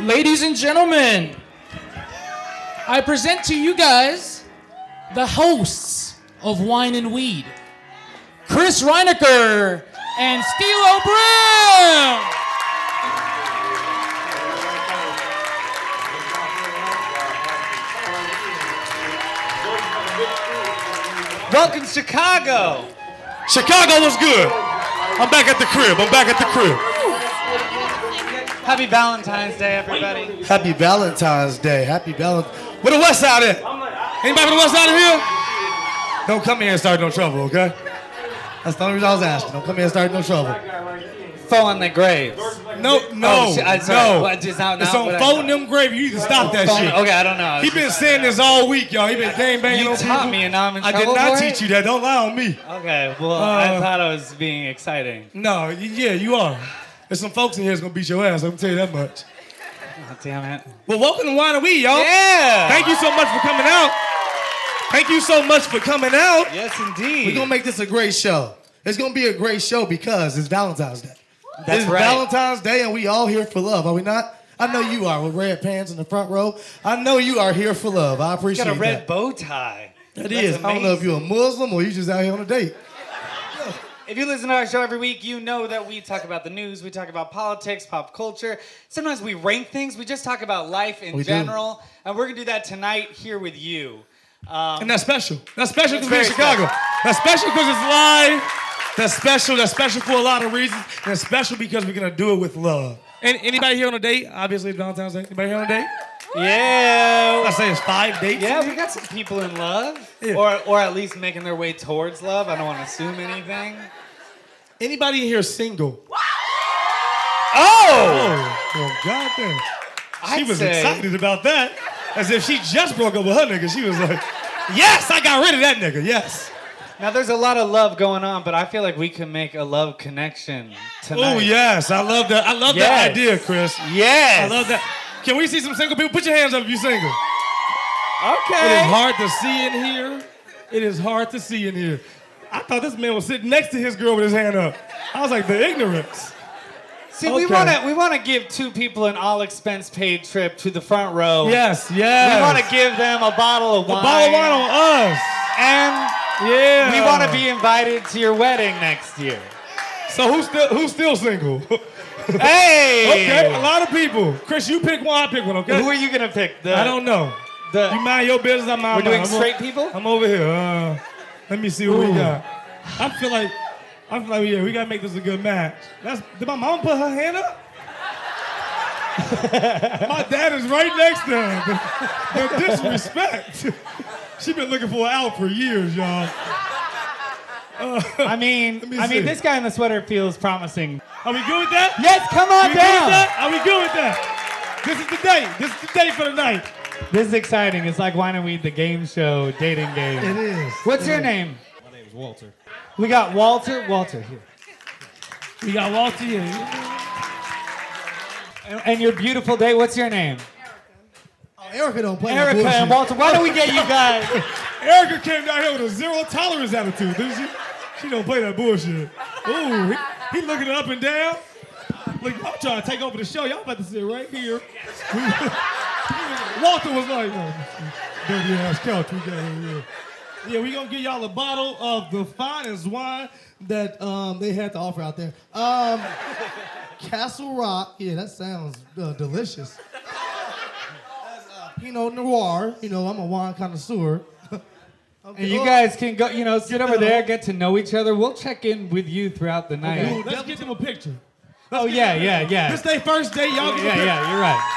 Ladies and gentlemen, I present to you guys the hosts of Wine and Weed, Chris Reinecker and Steele O'Brien. Welcome, Chicago. Chicago was good. I'm back at the crib. Happy Valentine's Day, everybody. Happy Valentine's Day. Where the West Side at? Anybody from the West Side in here? Don't come here and start no trouble, okay? That's the only reason I was asking. Don't come here and start no trouble. Fall on the graves. No. It's on phone them grave. You need to stop that shit. Okay, I don't know. He been saying this all week, y'all. He been gangbanging on people. You taught me and now I'm in I trouble did not for it? teach you that. Don't lie on me. Okay, well, I thought I was being exciting. No, yeah, you are. There's some folks in here that's gonna beat your ass. I'm gonna tell you that much. Oh, damn it. Well, welcome to Wine and Weed, y'all. Yeah. Thank you so much for coming out. Yes, indeed. We're gonna make this a great show. It's gonna be a great show because it's Valentine's Day. That's It's right. Valentine's Day and we all here for love, are we not? I know you are with red pants in the front row. I know you are here for love. I appreciate that. Got a red bow tie. That is. I don't know if you're a Muslim or you just out here on a date. If you listen to our show every week, you know that we talk about the news, we talk about politics, pop culture. Sometimes we rank things. We just talk about life in general. And we're going to do that tonight here with you. And that's special. That's special because we're in very Chicago. special. That's special because it's live. That's special for a lot of reasons. And it's special because we're going to do it with love. And anybody here on a date? Obviously, it's Valentine's Day. Anybody here on a date? Yeah. I say it's 5 dates. Yeah, we got some people in love. Yeah. Or at least making their way towards love. I don't want to assume anything. Anybody in here single? Oh! Well, goddamn. She I'd was say- excited about that. As if she just broke up with her nigga. She was like, yes, I got rid of that nigga, yes. Now, there's a lot of love going on, but I feel like we can make a love connection tonight. Oh, yes. I love that. I love that idea, Chris. Yes. I love that. Can we see some single people? Put your hands up if you're single. Okay. It is hard to see in here. It is hard to see in here. I thought this man was sitting next to his girl with his hand up. I was like, the ignorance. See, Okay. we want to give two people an all-expense-paid trip to the front row. Yes. We want to give them a bottle of wine. A bottle of wine on us. And Yeah. we want to be invited to your wedding next year. So who's still single? Hey! Okay, a lot of people. Chris, you pick one, I pick one, okay? Who are you going to pick? I don't know. You mind your business, I mind We're mine. doing straight people? I'm over here. Let me see what we got. I feel like, yeah, we gotta make this a good match. Did my mom put her hand up? My dad is right next to her. The disrespect. She been looking for an out for years, y'all. I mean, see. this guy in the sweater feels promising. Are we good with that? Yes, come on We good with down. that? Are we good with that? This is the date. This is the date for the night. This is exciting. It's like Wine and Weed, the game show, dating game. It is. What's your name? My name is Walter. We got Walter. Walter, here. We got Walter here. And your beautiful day, what's your name? Erica don't play Erica and Walter. Why don't we get you guys? Erica came down here with a zero tolerance attitude, didn't she? She don't play that bullshit. Ooh, he looking up and down. Look, I'm trying to take over the show. Y'all about to sit right here. Walter was like, oh, dirty ass couch we got here. Yeah, we gonna give y'all a bottle of the finest wine that they had to offer out there. Castle Rock. Yeah, that sounds delicious. That's Pinot Noir. You know, I'm a wine connoisseur. And you guys can go, sit over there, get to know each other. We'll check in with you throughout the night. Ooh, let's get them a picture. Yeah. This their first date, y'all get a picture. Yeah, you're right.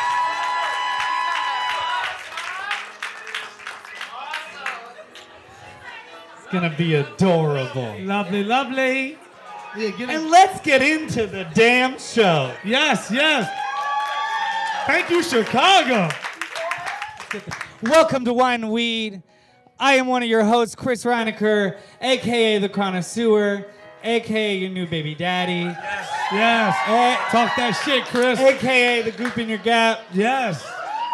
It's gonna be adorable. Lovely. Yeah, get And let's get into the damn show. Yes. Thank you, Chicago. Welcome to Wine and Weed. I am one of your hosts, Chris Reinecker, a.k.a. The Connoisseur, a.k.a. your new baby daddy, Yes. Talk that shit, Chris. a.k.a. The Goop in Your Gap, Yes.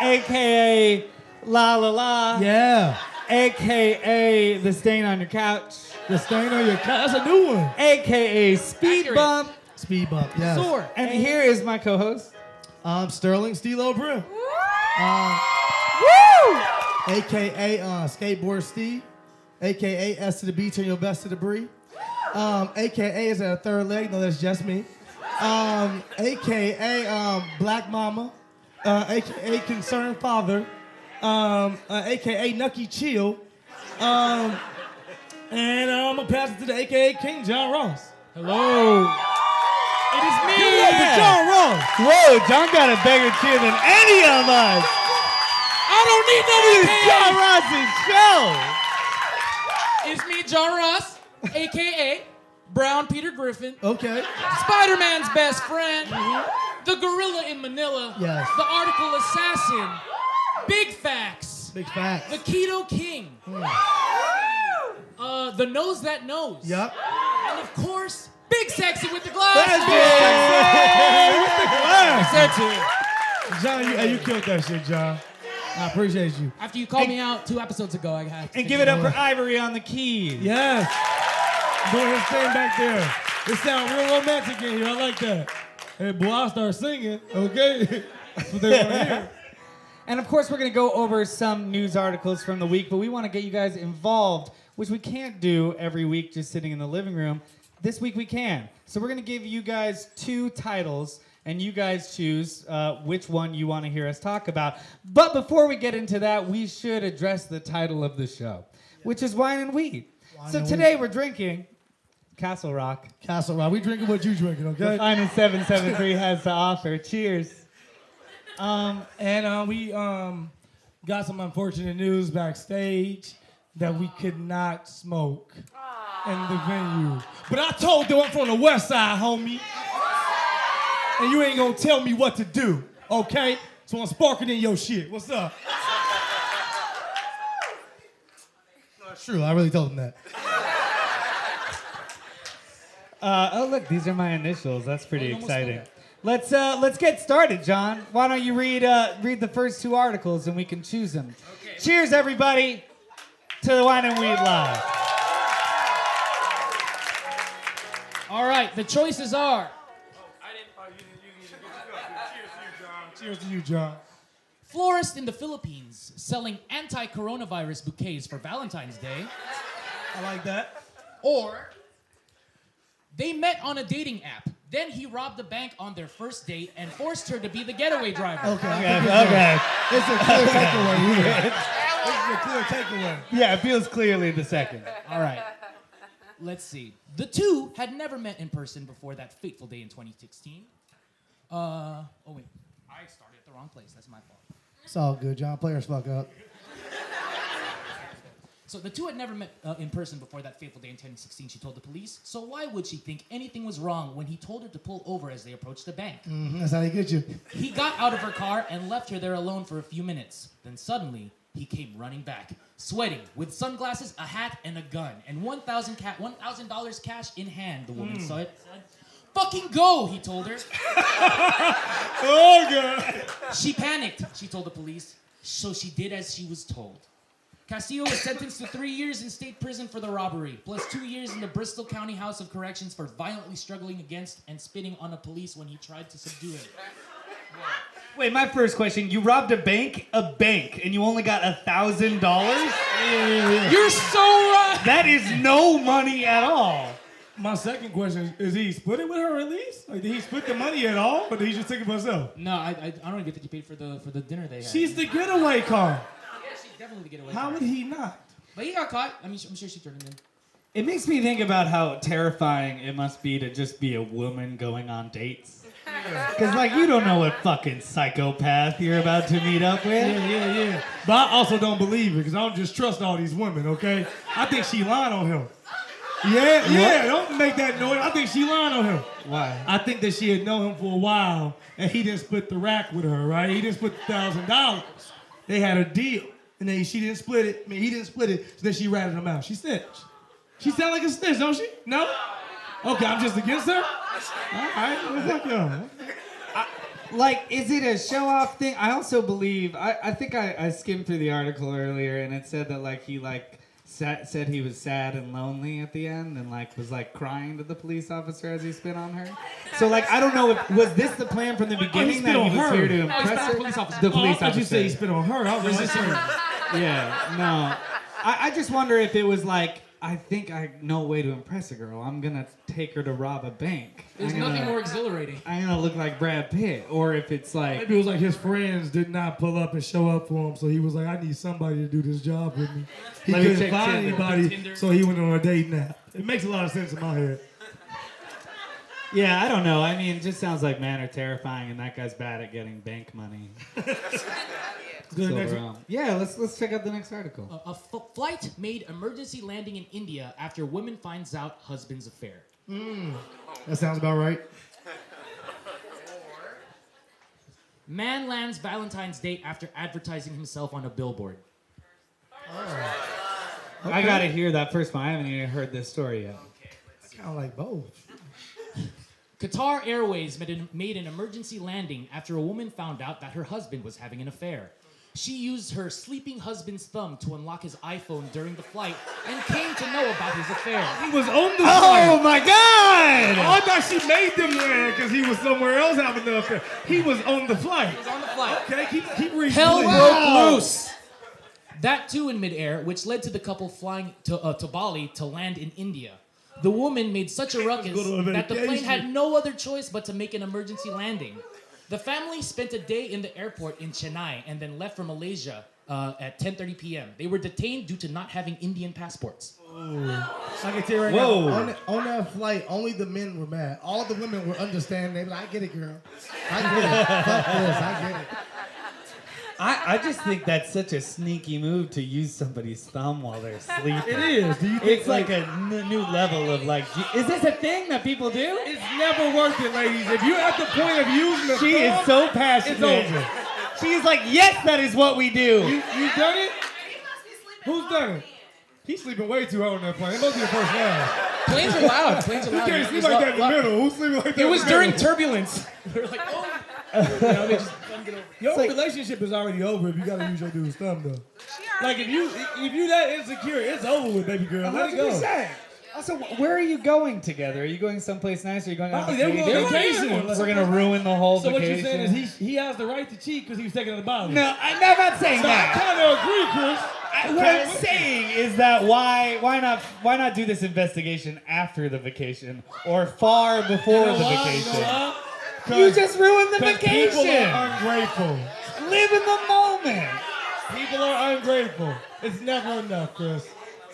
a.k.a. La La La, Yeah. a.k.a. The Stain on Your Couch, The stain on your couch. That's a new one. a.k.a. Speed Bump, Speed bump. Yes. And here is my co-host. Sterling Stilo Brim. AKA Skateboard Steve. AKA S to the B, turn your best to the Bree. AKA is at a third leg, no, that's just me. AKA Black Mama. AKA Concerned Father. AKA Nucky Chill. And I'm gonna pass it to the AKA King John Ross. Hello. It is me. John Ross. Whoa, John got a bigger cheer than any of us. I don't need no John Ross's show. It's me, John Ross, a.k.a. Brown Peter Griffin. Okay. Spider-Man's best friend. The gorilla in Manila. Yes. The article assassin. Big facts. Big facts. The keto king. The nose that knows. Yep. And of course, Big Sexy with the glasses. With the glass. Sexy. John, you killed that shit, John. I appreciate you. After you called me out 2 episodes ago, I had to. And give it up for Ivory on the keys. Yes. Doing his thing back there. It sounds real romantic in here. I like that. Hey, boy, I'll start singing, okay? That's what they want to hear. And of course, we're going to go over some news articles from the week, but we want to get you guys involved, which we can't do every week just sitting in the living room. This week we can. So we're going to give you guys 2 titles, and you guys choose which one you want to hear us talk about. But before we get into that, we should address the title of the show, which is Wine and Weed. So today we're drinking Castle Rock. Castle Rock. We drinking what you drinking, okay? The finest 773 has to offer. Cheers. We got some unfortunate news backstage that we could not smoke in the venue. But I told them I'm from the west side, homie. And you ain't gonna tell me what to do, okay? So I'm sparking in your shit. What's up? No, it's true. I really told them that. Oh, look, these are my initials. That's pretty exciting. Let's get started, John. Why don't you read the first 2 articles and we can choose them. Okay. Cheers, everybody, to the Wine and Weed Live. All right, the choices are Cheers to you, John. florist in the Philippines selling anti-coronavirus bouquets for Valentine's Day, I like that. or they met on a dating app. Then he robbed a bank on their first date and forced her to be the getaway driver. Okay. It's a clear takeaway here. This is a clear takeaway. Yeah, it feels clearly the second. All right. Let's see. The 2 had never met in person before that fateful day in 2016. Oh, wait. I started at the wrong place. That's my fault. It's all good, John. Players fuck up. So the 2 had never met in person before that fateful day in 2016, she told the police. So why would she think anything was wrong when he told her to pull over as they approached the bank? That's how they get you. He got out of her car and left her there alone for a few minutes. Then suddenly, he came running back, sweating, with sunglasses, a hat, and a gun, and $1,000 cash in hand, the woman said. Fucking go, he told her. Oh, God. She panicked, she told the police. So she did as she was told. Castillo was sentenced to 3 years in state prison for the robbery, plus 2 years in the Bristol County House of Corrections for violently struggling against and spitting on a police when he tried to subdue him. Wait, my first question. You robbed a bank, and you only got $1,000? You're so right! That is no money at all. My second question is he split it with her at least? Like, did he split the money at all, or did he just take it for himself? No, I don't even think he paid for the dinner they had. She's the getaway car. She's definitely the getaway. How would he not? But he got caught. I'm sure she turned him in. It makes me think about how terrifying it must be to just be a woman going on dates. Because, like, you don't know what fucking psychopath you're about to meet up with. Yeah. But I also don't believe it, because I don't just trust all these women, okay? I think she lying on him. Yeah, don't make that noise. I think she lying on him. Why? I think that she had known him for a while, and he didn't split the rack with her, right? He didn't split the $1,000. They had a deal, and then she didn't split it. I mean, he didn't split it, so then she ratted him out. She snitched. She sound like a snitch, don't she? No? Okay, I'm just against her? All right, well, fuck y'all. Like, is it a show-off thing? I also believe, I think I skimmed through the article earlier, and it said that, like, he, like, said he was sad and lonely at the end and like was like crying to the police officer as he spit on her. So like I don't know if was this the plan from the beginning that he was here to impress her? The police officer. I thought you said he spit on her. I was like, yeah, no. I just wonder if it was like, I think I know a way to impress a girl. I'm gonna take her to rob a bank. There's nothing more exhilarating. I'm gonna look like Brad Pitt. Or if it's like... Maybe it was like his friends did not pull up and show up for him, so he was like, I need somebody to do this job with me. He couldn't find anybody, so he went on a date nap. It makes a lot of sense in my head. Yeah, I don't know. I mean, it just sounds like men are terrifying, and that guy's bad at getting bank money. Yeah, let's check out the next article. A flight made emergency landing in India after woman finds out husband's affair. That sounds about right. Man lands Valentine's date after advertising himself on a billboard. Oh. Okay. I gotta hear that first one. I haven't even heard this story yet. Kind of like both. Qatar Airways made an emergency landing after a woman found out that her husband was having an affair. She used her sleeping husband's thumb to unlock his iPhone during the flight and came to know about his affair. He was on the flight. Oh my God! Oh, I thought she made them land because he was somewhere else having the affair. He was on the flight. He was on the flight. Okay, keep reading. Hell please. broke loose. That too in midair, which led to the couple flying to Bali to land in India. The woman made such a ruckus that the plane had no other choice but to make an emergency landing. The family spent a day in the airport in Chennai and then left for Malaysia at 10:30 p.m. They were detained due to not having Indian passports. I can tell you right now, on that flight, only the men were mad. All the women were understanding. They were like, I get it, girl. I get it. Fuck this, I get it. I just think that's such a sneaky move to use somebody's thumb while they're sleeping. It is. Do you think it's like a new level of like, is this a thing that people do? It's never worth it, ladies. If you're at the point of using the She thumb, is so passionate. it's over. She's like, yes, that is what we do. You done it? Who's done it? He's sleeping way too hard on that plane. It must be the first class. Planes are loud. Planes are You loud. can't sleep like that in the middle. Who's sleeping like that? It was in the middle? during turbulence. They were like, oh. They just couldn't get over. Your relationship is already over if you gotta use your dude's thumb though. Like if you that insecure, it's over with, baby girl. Let it go. 100%. Also, where are you going together? Are you going someplace nice? Or are you going on vacation? They're on vacation. We're gonna ruin the whole So vacation. what you're saying is he has the right to cheat because he was taking it to Bali. No, I'm not saying So I that. kind of agree, Chris. What I'm saying is that why not do this investigation after the vacation or far before the vacation? You just ruined the vacation. People are ungrateful. Live in the moment. People are ungrateful. It's never enough, Chris.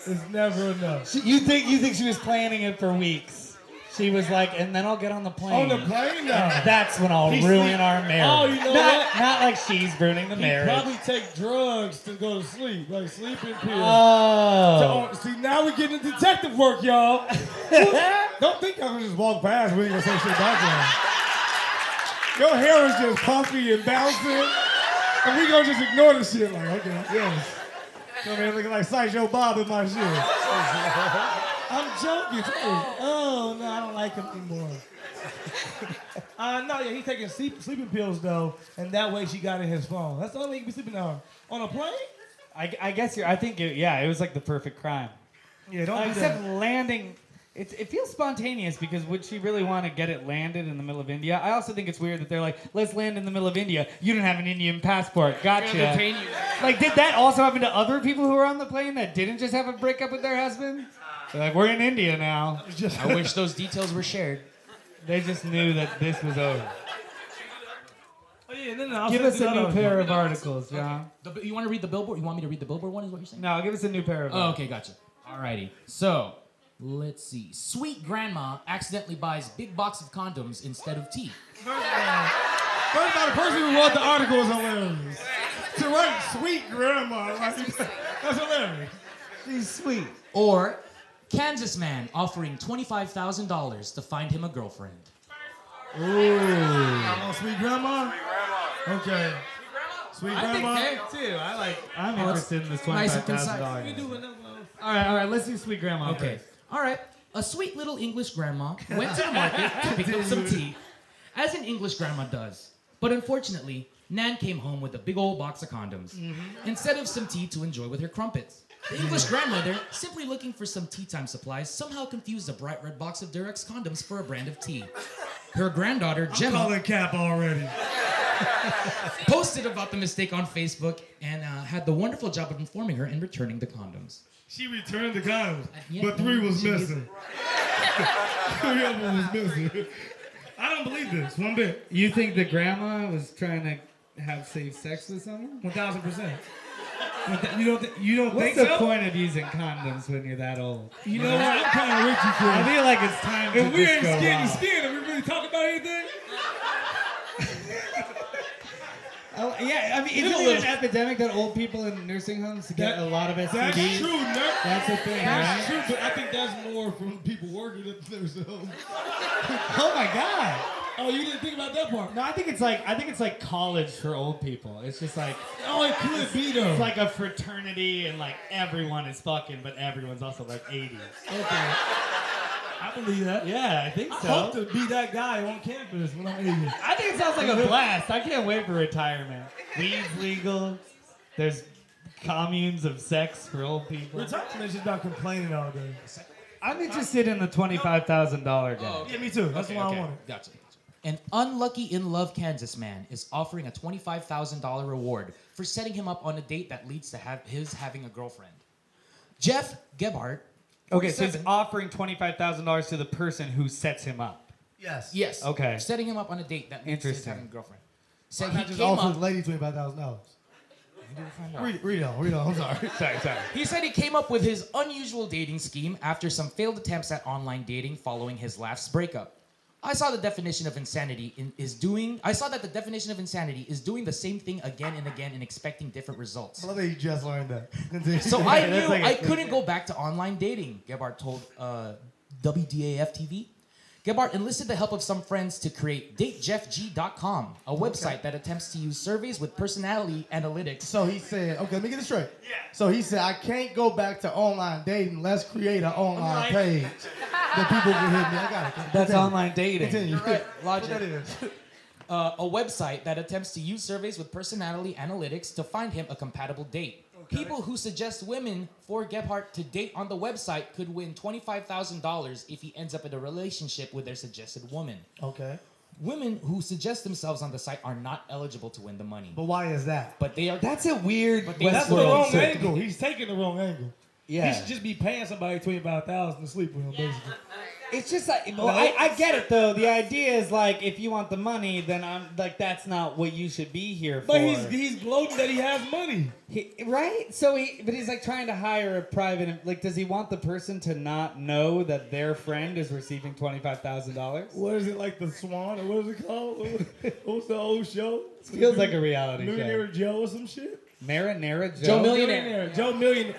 It's never enough. You think she was planning it for weeks? She was like, and then I'll get on the plane. On the plane, no. That's when I'll ruin our marriage. Oh, you know what? Not like she's ruining the marriage. Probably take drugs to go to sleep, like sleeping pills. Oh. See, now we're getting into detective work, y'all. Don't think I can just walk past. We ain't gonna say shit about y'all. Your hair is just puffy and bouncing, and we gonna just ignore the shit. Like, okay, yes. Come here looking like Sideshow Bob in my shit. I'm joking. Oh, no, I don't like him anymore. No, yeah, he's taking sleeping pills, though, and that way she got in his phone. That's the only way he can be sleeping on a plane? I guess I think it was like the perfect crime. Yeah, don't do except that. landing. It feels spontaneous because would she really want to get it landed in the middle of India? I also think it's weird that they're like, let's land in the middle of India. You don't have an Indian passport. Gotcha. Like, did that also happen to other people who were on the plane that didn't just have a breakup with their husband? They're like, we're in India now. I wish those details were shared. They just knew that this was over. Oh, yeah, no, Give us a new pair of articles, John. You want to read the billboard? You want me to read the billboard one is what you're saying? No, give us a new pair of Oh, articles. okay, gotcha. Alrighty. So, let's see. Sweet grandma accidentally buys big box of condoms instead of tea. First of all, the person who wrote the article is hilarious. To write sweet grandma, like, that's hilarious. She's sweet. Or Kansas man offering $25,000 to find him a girlfriend. Ooh. I'm on sweet grandma? Okay. Sweet grandma? I think too. I'm interested in this nice and $25,000. All right, let's do sweet grandma. Okay. All right. A sweet little English grandma went to the market to pick up some tea, as an English grandma does. But unfortunately, Nan came home with a big old box of condoms, instead of some tea to enjoy with her crumpets. The English grandmother, simply looking for some tea time supplies, somehow confused a bright red box of Durex condoms for a brand of tea. Her granddaughter, I'm Gemma, calling cap already. posted about the mistake on Facebook and had the wonderful job of informing her and returning the condoms. She returned the condoms, Yeah, but 3 was she missing. 3 of them was missing. I don't believe this one bit. You think the grandma was trying to have safe sex with someone? 1,000%. You don't What's think the so? point of using condoms when you're that old? You know what? I'm kind of with you, Chris. I feel like it's time to If we just ain't go skin to wild. skin, are we really talking about anything? Yeah, I mean, isn't it an epidemic that old people in nursing homes get a lot of STDs? That's true, nerd. That's the thing, That's right? true, but I think that's more from people working at the nursing home. Oh my God! Oh, you didn't think about that part? No, I think it's like college for old people. It's just like Oh, it could be though. it's like a fraternity and like everyone is fucking, but everyone's also like 80s. Okay. I believe that. Yeah, I think I so. hope to be that guy on campus when I'm 80. I think it sounds like a blast. I can't wait for retirement. Weed's legal. There's communes of sex for old people. Retirement's just about complaining all day. I'm interested in the $25,000 guy. Yeah, me too. That's why I want it. Gotcha. An unlucky in love Kansas man is offering a $25,000 reward for setting him up on a date that leads to his having a girlfriend. Jeff Gebhardt. Okay, so he's 47 offering $25,000 to the person who sets him up. Yes. Yes. Okay. Setting him up on a date that leads to his Interesting. having a girlfriend. Said Why he not just came offer up. the lady $25,000? Read on. I'm sorry. Sorry. He said he came up with his unusual dating scheme after some failed attempts at online dating following his last breakup. I saw that the definition of insanity is doing the same thing again and again and expecting different results. I love that you just learned that. Continue. So I That's knew like I couldn't go back to online dating, Gebhardt told WDAF TV. Gebhardt enlisted the help of some friends to create DateJeffG.com, a website that attempts to use surveys with personality analytics. So he said, okay, let me get this straight. Yeah. So he said, I can't go back to online dating. Let's create an online page that people can hit me. I got it. That's Continue. online dating. Continue. Right, What logic. that is. A website that attempts to use surveys with personality analytics to find him a compatible date. Okay. People who suggest women for Gebhardt to date on the website could win $25,000 if he ends up in a relationship with their suggested woman. Okay. Women who suggest themselves on the site are not eligible to win the money. But why is that? But they are. That's a weird But they- That's the Westworld wrong thing. angle. He's taking the wrong angle. Yeah. He should just be paying somebody $25,000 to sleep with him, basically. It's just like, well, I get it though. The idea is like, if you want the money, then I'm like, that's not what you should be here for. But he's gloating that he has money. Right? But he's like trying to hire a private, like, does he want the person to not know that their friend is receiving $25,000? What is it, like the Swan, or what is it called? What's the old show? Feels like a reality Millionaire show. Joe or some shit? Marinara Joe? Joe Millionaire.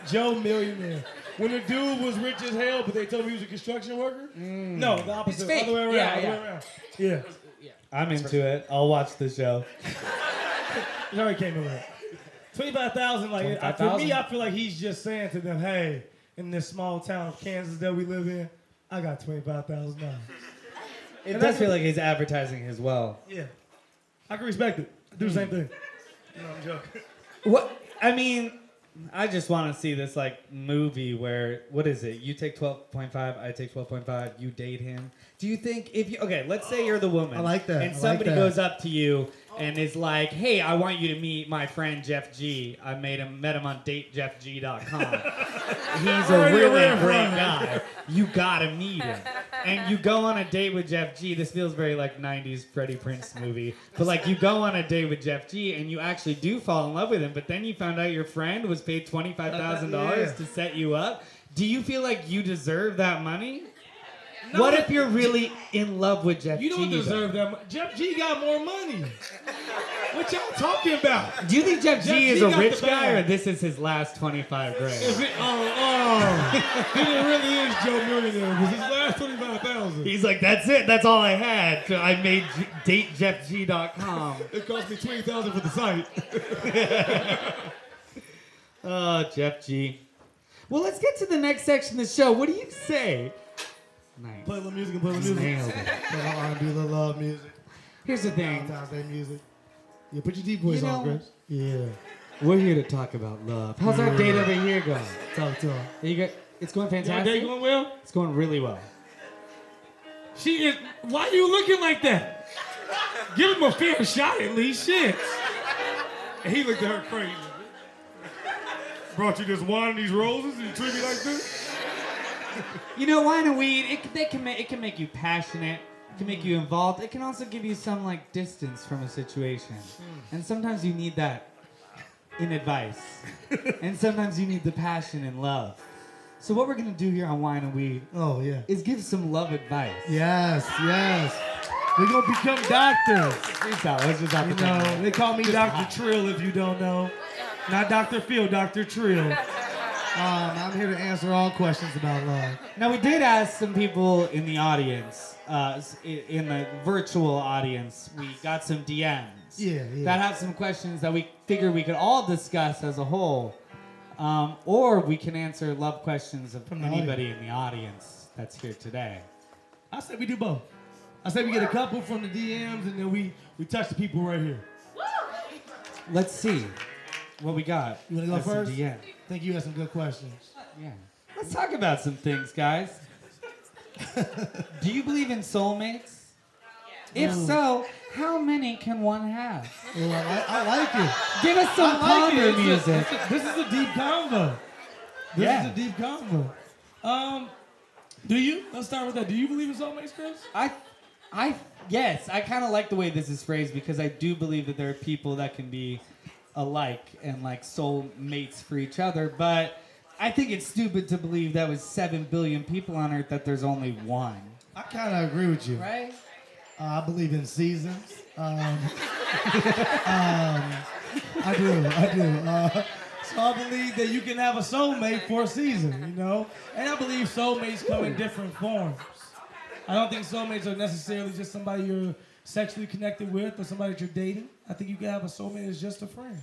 Joe Millionaire. When the dude was rich as hell, but they told him he was a construction worker? No, the opposite. It's fake. Other way around. Yeah, other yeah. way around. Yeah. I'm into it. I'll watch the show. It already came around. 25,000, like, for 25,000? me, I feel like he's just saying to them, hey, in this small town of Kansas that we live in, I got $25,000. It does feel like he's advertising as well. Yeah. I can respect it. I do the same thing. No, I'm joking. What? I mean, I just want to see this like movie where, what is it? You take 12.5, I take 12.5, you date him. Do you think let's say you're the woman. I like that. And I like somebody that. goes up to you and is like, hey, I want you to meet my friend Jeff G. I met him on datejeffg.com. He's a Already really aware great from it. guy. You gotta meet him. And you go on a date with Jeff G. This feels very like 90s Freddie Prinze movie. But like you go on a date with Jeff G. and you actually do fall in love with him, but then you found out your friend was paid $25,000 Yeah. to set you up. Do you feel like you deserve that money? No, What if you're really in love with Jeff G? You don't deserve that much. Jeff G got more money. What y'all talking about? Do you think Jeff Jeff G is G a got rich the guy, or bag. this is his last 25 grand? If it, then it really is Joe Millionaire because his last 25,000. He's like, that's it. That's all I had. So I made datejeffg.com. It cost me $20,000 for the site. Oh, Jeff G. Well, let's get to the next section of the show. What do you say? Nice. Play a little music and play a little music. Nailed it. Play a little R&B, a little love music. Here's the thing. Valentine's Day music. Yeah, put your deep voice You on, know- Chris. Yeah. We're here to talk about love. How's our date over here going? Talk to her. It's going Your fantastic. day going well? It's going really well. She is. Why are you looking like that? Give him a fair shot at least. Shit. And he looked at her crazy. Brought you this wine and these roses and you treat me like this? You know, wine and weed, it can make you passionate. It can make you involved. It can also give you some like distance from a situation. And sometimes you need that in advice. And sometimes you need the passion in love. So what we're gonna do here on Wine and Weed is give some love advice. Yes. We're gonna become doctors. Let's just You know, they call me Dr. Trill if you don't know. Not Dr. Phil, Dr. Trill. I'm here to answer all questions about love. Now we did ask some people in the audience, in the virtual audience. We got some DMs that have some questions that we figured we could all discuss as a whole, or we can answer love questions of anybody in the audience that's here today. I said we do both. I said we get a couple from the DMs and then we touch the people right here. Let's see what we got. You wanna go first? DM. I think you had some good questions. Yeah. Let's talk about some things, guys. Do you believe in soulmates? If so, how many can one have? Well, I like it. Give us some ponder music. This is a deep convo. This is a deep convo. Do you? Let's start with that. Do you believe in soulmates, Chris? Yes, I kind of like the way this is phrased because I do believe that there are people that can be alike and like soul mates for each other, but I think it's stupid to believe that with 7 billion people on Earth that there's only one. I kind of agree with you. Right? I believe in seasons. I do. So I believe that you can have a soulmate for a season, you know? And I believe soulmates come in different forms. I don't think soulmates are necessarily just somebody you're sexually connected with or somebody that you're dating. I think you can have a soulmate as just a friend.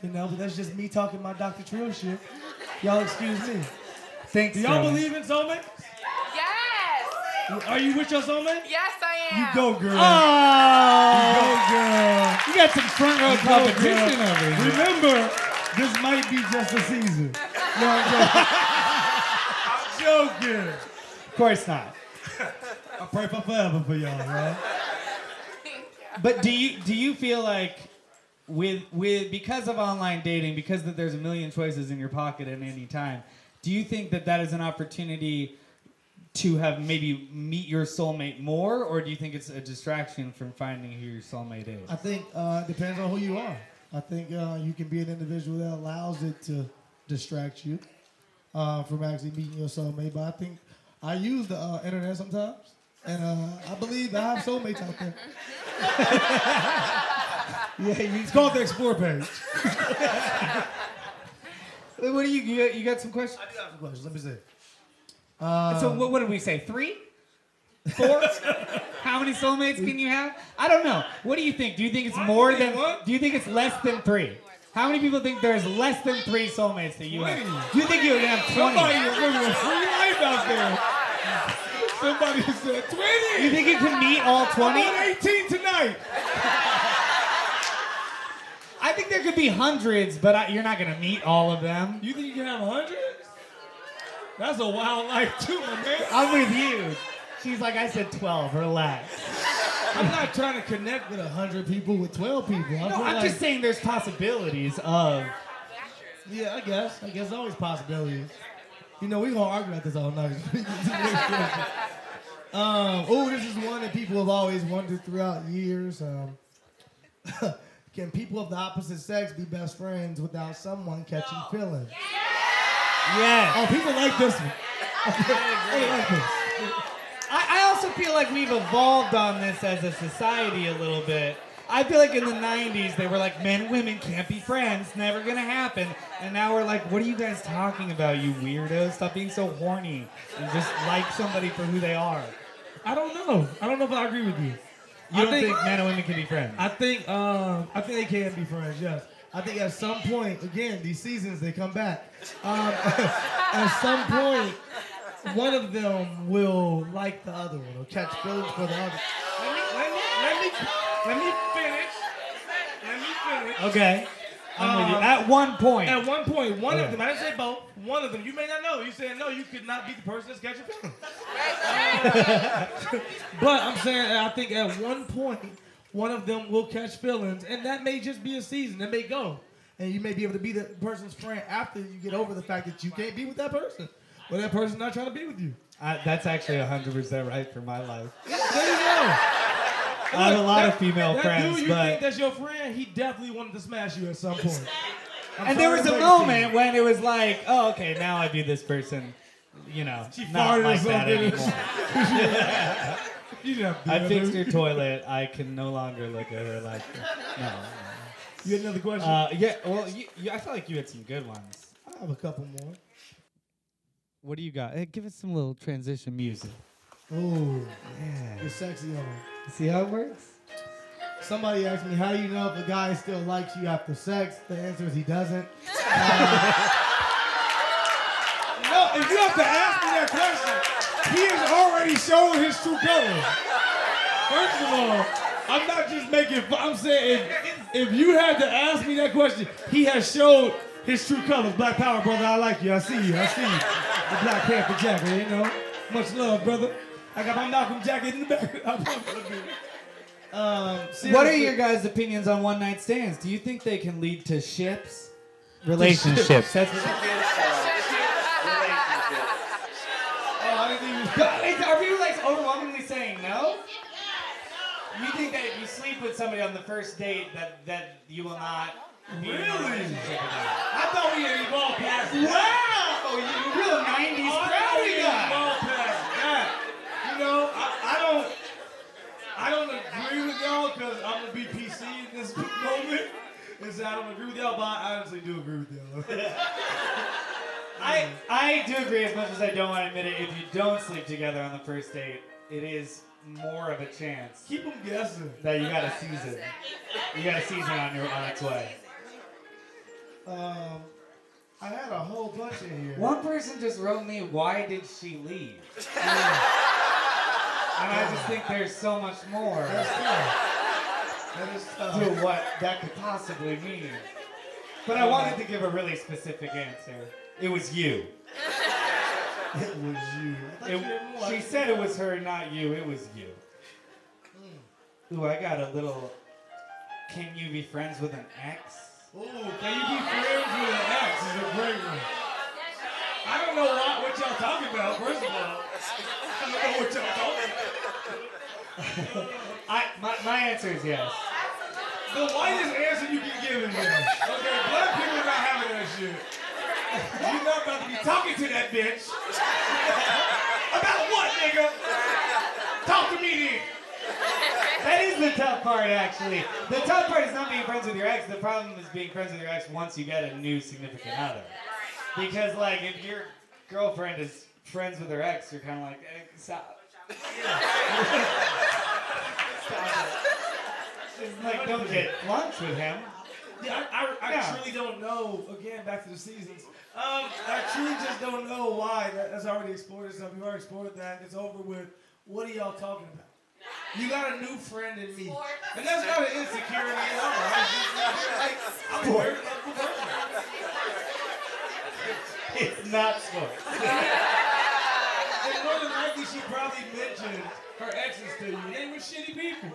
You know, but that's just me talking my Dr. Trill shit. Y'all excuse me. Thanks, Do y'all believe in soulmates? Yes! Are you with your soulmate? Yes, I am. You go, girl. Oh! You go, girl. You got some front row competition over here. Remember, this might be just a season. No, I'm joking. Of course not. I pray for forever for y'all, right? But do you feel like with because of online dating, because that there's a million choices in your pocket at any time, do you think that is an opportunity to have maybe meet your soulmate more, or do you think it's a distraction from finding who your soulmate is? I think it depends on who you are. I think you can be an individual that allows it to distract you from actually meeting your soulmate. But I think I use the internet sometimes, and I believe I have soulmates out there. It's called the Explore page. What do you got some questions? I do have some questions. Let me see. So what did we say? 3? 4? How many soulmates can you have? I don't know. What do you think? Do you think it's more than? Do you think it's less than 3? How many people think there's less than 3 soulmates that you have? Do you think you would have 20? Somebody is living a free life out there. Somebody said 20. You think you can meet all 20? I'm on 18 tonight. I think there could be hundreds, but you're not going to meet all of them. You think you can have 100? That's a wild life too, my man. I'm with you. She's like, I said 12 or less. I'm not trying to connect with 100 people with 12 people. I'm just saying there's possibilities of... Yeah, I guess. There's always possibilities. You know, we're going to argue about this all night. This is one that people have always wondered throughout years. Can people of the opposite sex be best friends without someone catching feelings? Yeah. Oh, people like this one. They like this. I also feel like we've evolved on this as a society a little bit. I feel like in the 90s, they were like, men and women can't be friends, never gonna happen. And now we're like, what are you guys talking about, you weirdos? Stop being so horny and just like somebody for who they are. I don't know if I agree with you. You don't think men and women can be friends? I think they can be friends, yes. I think at some point, again, these seasons, they come back. At some point, one of them will like the other one or catch feelings for the other. Let me finish. Okay. I'm with you. At one point. At one point, one of them, I didn't say both, one of them, you may not know. You saying no, you could not be the person that's catching feelings. But I'm saying, I think at one point, one of them will catch feelings, and that may just be a season. That may go. And you may be able to be the person's friend after you get over the fact that you can't be with that person. Or that person's not trying to be with you. That's actually 100% right for my life. There you go. I have a lot of female that friends, dude you but... think that's your friend, he definitely wanted to smash you at some point. And there was a moment when it was like, oh, okay, now I view this person, She not farted like or that something. anymore. You didn't have to do I that, fixed dude. your toilet. I can no longer look at her like that. No. You had another question? Yeah, well, I feel like you had some good ones. I have a couple more. What do you got? Hey, give us some little transition music. Oh, Yeah. you're sexy on it. See how it works? Somebody asked me, how do you know if a guy still likes you after sex? The answer is he doesn't. No, if you have to ask me that question, he has already shown his true colors. First of all, I'm not just making fun. I'm saying if you had to ask me that question, he has showed his true colors. Black Power, brother, I like you. I see you. I see you. The Black Panther jacket, Much love, brother. I got my Malcolm jacket in the back. What are your guys' opinions on one-night stands? Do you think they can lead to ships? Relationships. That's what Are people like overwhelmingly saying no? You think that if you sleep with somebody on the first date that you will not be in a relationship with them? I thought we had evolved past that. Wow! You real 90s crowdy guy. I don't agree with y'all because I'm gonna be PC in this moment. And say I don't agree with y'all, but I honestly do agree with y'all. I do agree as much as I don't want to admit it. If you don't sleep together on the first date, it is more of a chance Keep them guessing. that you got a season. You got a season on its way. I had a whole bunch in here. One person just wrote me, why did she leave? And I just think there's so much more That is tough. to what that could possibly mean. But I wanted to give a really specific answer. It was you. It was you. She said it was her, not you. It was you. Ooh, I got a little. Can you be friends with an ex? Ooh, can you be friends with an ex is a great one. I don't know what y'all talking about, first of all. I don't know what y'all talking about. My answer is yes. The whitest answer you can give in here. Okay, black people are not having that shit. You're not about to be talking to that bitch. About what, nigga? Talk to me then. That is the tough part, actually. The tough part is not being friends with your ex. The problem is being friends with your ex once you get a new significant other. Because, like, if your girlfriend is friends with her ex, you're kind of like, stop. Stop it. It's like, don't get lunch with him. Yeah, I truly don't know. Again, back to the seasons. I truly just don't know why. That's already explored itself. We've already explored that. It's over with. What are y'all talking about? You got a new friend in me. And that's not an insecurity at all. Like, I'm a very lovable person. It's not sports. And more than likely, she probably mentioned her exes to you. They were shitty people.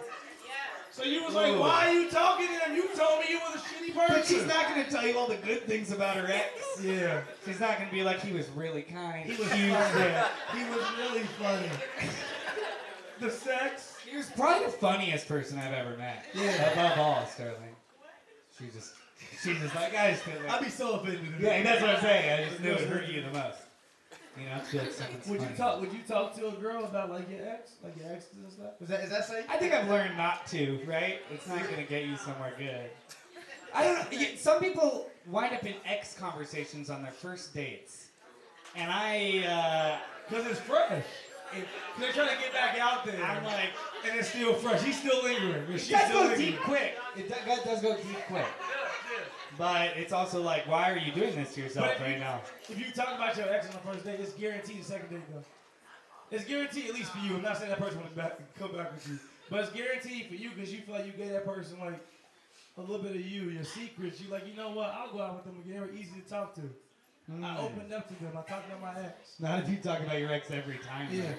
So you was like, why are you talking to them? You told me you was a shitty person. But she's not going to tell you all the good things about her ex. Yeah. She's not going to be like, he was really kind. He was funny. Yeah. He was really funny. The sex. He was probably the funniest person I've ever met. Yeah. Above all, Sterling. She's just like, I just feel like... I'd be so offended. Yeah, that's what I'm saying. I just knew it hurt you the most. You know, I feel like something's Would funny. you talk to a girl about like your exes and stuff? Is that safe? I think I've learned not to, right? It's not going to get you somewhere good. I don't know. Some people wind up in ex conversations on their first dates. And Because it's fresh. They're trying to get back out there. I'm like... And it's still fresh. He's still lingering. It does go deep quick. It does go deep quick. But it's also like, why are you doing this to yourself right now? If you talk about your ex on the first date, it's guaranteed the second date goes. It's guaranteed, at least for you. I'm not saying that person will come back with you. But it's guaranteed for you because you feel like you gave that person like a little bit of you, your secrets. You like, you know what? I'll go out with them again. They're easy to talk to. I opened up to them. I talked about my ex. Not if you talk about your ex every time. Yeah.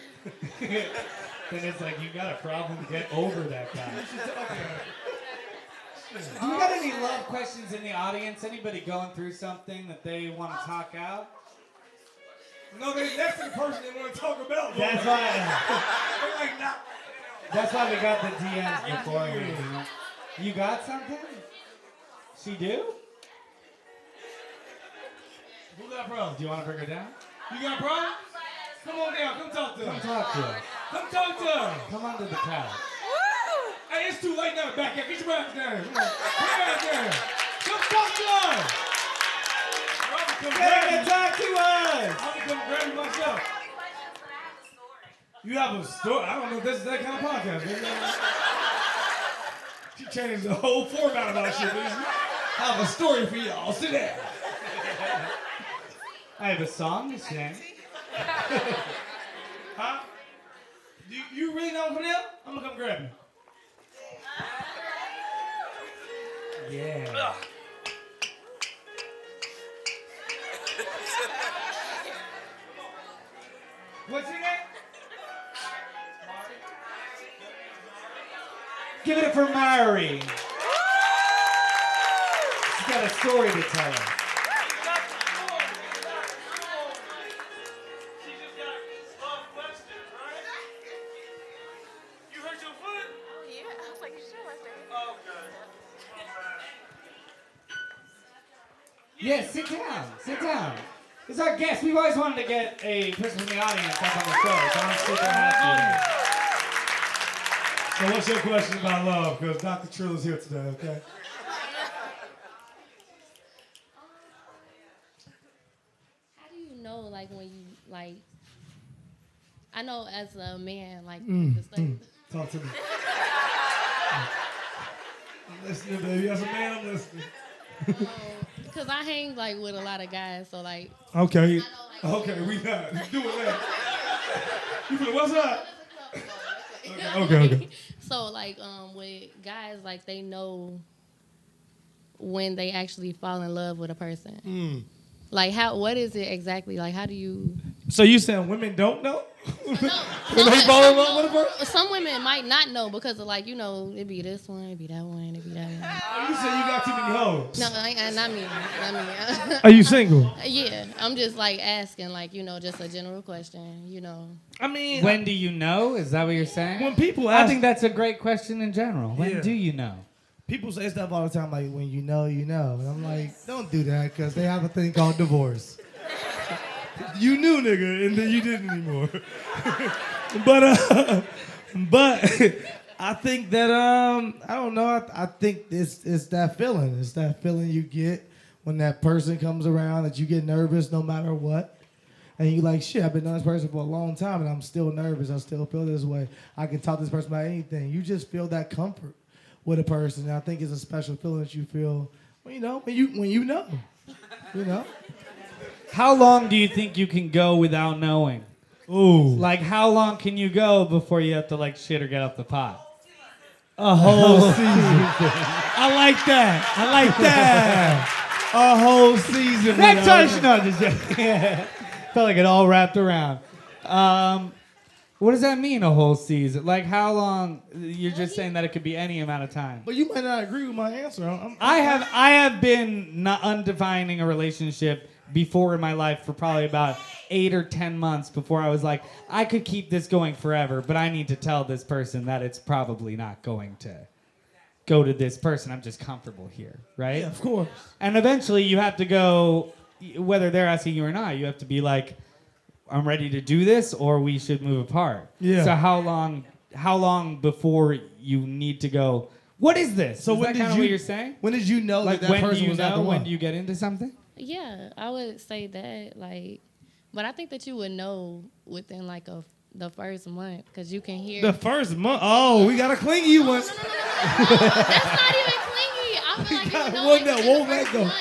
Then it's like you got a problem. Get over that guy. Do we got any love questions in the audience? Anybody going through something that they want to talk out? No, that's the person they want to talk about. That's why. They're like, nah. That's why we got the DMs before you. You got something? She do? Who got problems? Do you want to bring her down? You got problems? Come on down. Come talk to Come us. talk to us. Come talk to us. Come onto the couch. Hey, it's too late now. Back here. Get your ass down. Come on. Get your ass down. Come talk to us. Get her to talk to us. I'm gonna come grab you myself. You have a story? I don't know if this is that kind of podcast. She changed the whole format of our shit. I have a story for y'all. Sit down. I have a song to sing. Huh? You really know for them? I'm gonna come grab you. Yeah. What's your name? Give it for Mari. She's got a story to tell us. Yeah, sit down. Sit down. This is our guest. We've always wanted to get a person from the audience up on the show, so I'm super happy. So what's your question about love? Because Dr. Trill is here today, okay? How do you know, like, when you, like, I know as a man, like, Talk to me. I'm listening, baby. As a man, I'm listening. because I hang, like, with a lot of guys, so, like. Okay. I know, like, Okay, we not doing that. You feel what's up? Okay. So, like, with guys, like, they know when they actually fall in love with a person. Like, what is it exactly? Like, how do you... So you saying women don't know? No, When they fall in love with a person? some women might not know because of, like, you know, it be this one, it be that one, it be that one. Oh, you said you got too many hoes. No, not me. Are you single? Yeah, I'm just, like, asking, like, you know, just a general question, you know. I mean... When do you know? Is that what you're saying? When people ask... I think that's a great question in general. When Yeah. do you know? People say stuff all the time like, when you know, you know. And I'm like, don't do that because they have a thing called divorce. You knew, nigga, and then you didn't anymore. But I think that, I don't know. I think it's that feeling. It's that feeling you get when that person comes around that you get nervous no matter what. And you're like, shit, I've been knowing this person for a long time and I'm still nervous. I still feel this way. I can talk to this person about anything. You just feel that comfort with a person. And I think it's a special feeling that you feel, well, you know, when you know. You know? How long do you think you can go without knowing? Ooh. Like, how long can you go before you have to, like, shit or get off the pot? A whole season. I like that. A whole season. Next question. No, just felt like it all wrapped around. What does that mean, a whole season? Like, how long? You're just saying that it could be any amount of time. But you might not agree with my answer. I have been not undefining a relationship before in my life for probably about 8 or 10 months before I was like, I could keep this going forever, but I need to tell this person that it's probably not going to go to this person. I'm just comfortable here, right? Yeah, of course. And eventually you have to go, whether they're asking you or not, you have to be like, I'm ready to do this or we should move apart. Yeah. So how long before you need to go, what is this? So is when that did kind of you, what you're saying? When did you know Like, that when do person you was not the know? one? When do you get into something? Yeah, I would say that, like, but I think that you would know within, like, the first month, because you can hear. The first month? Oh, we got a clingy one. That's not even clingy. I feel like you would know One within that the won't first let go. month.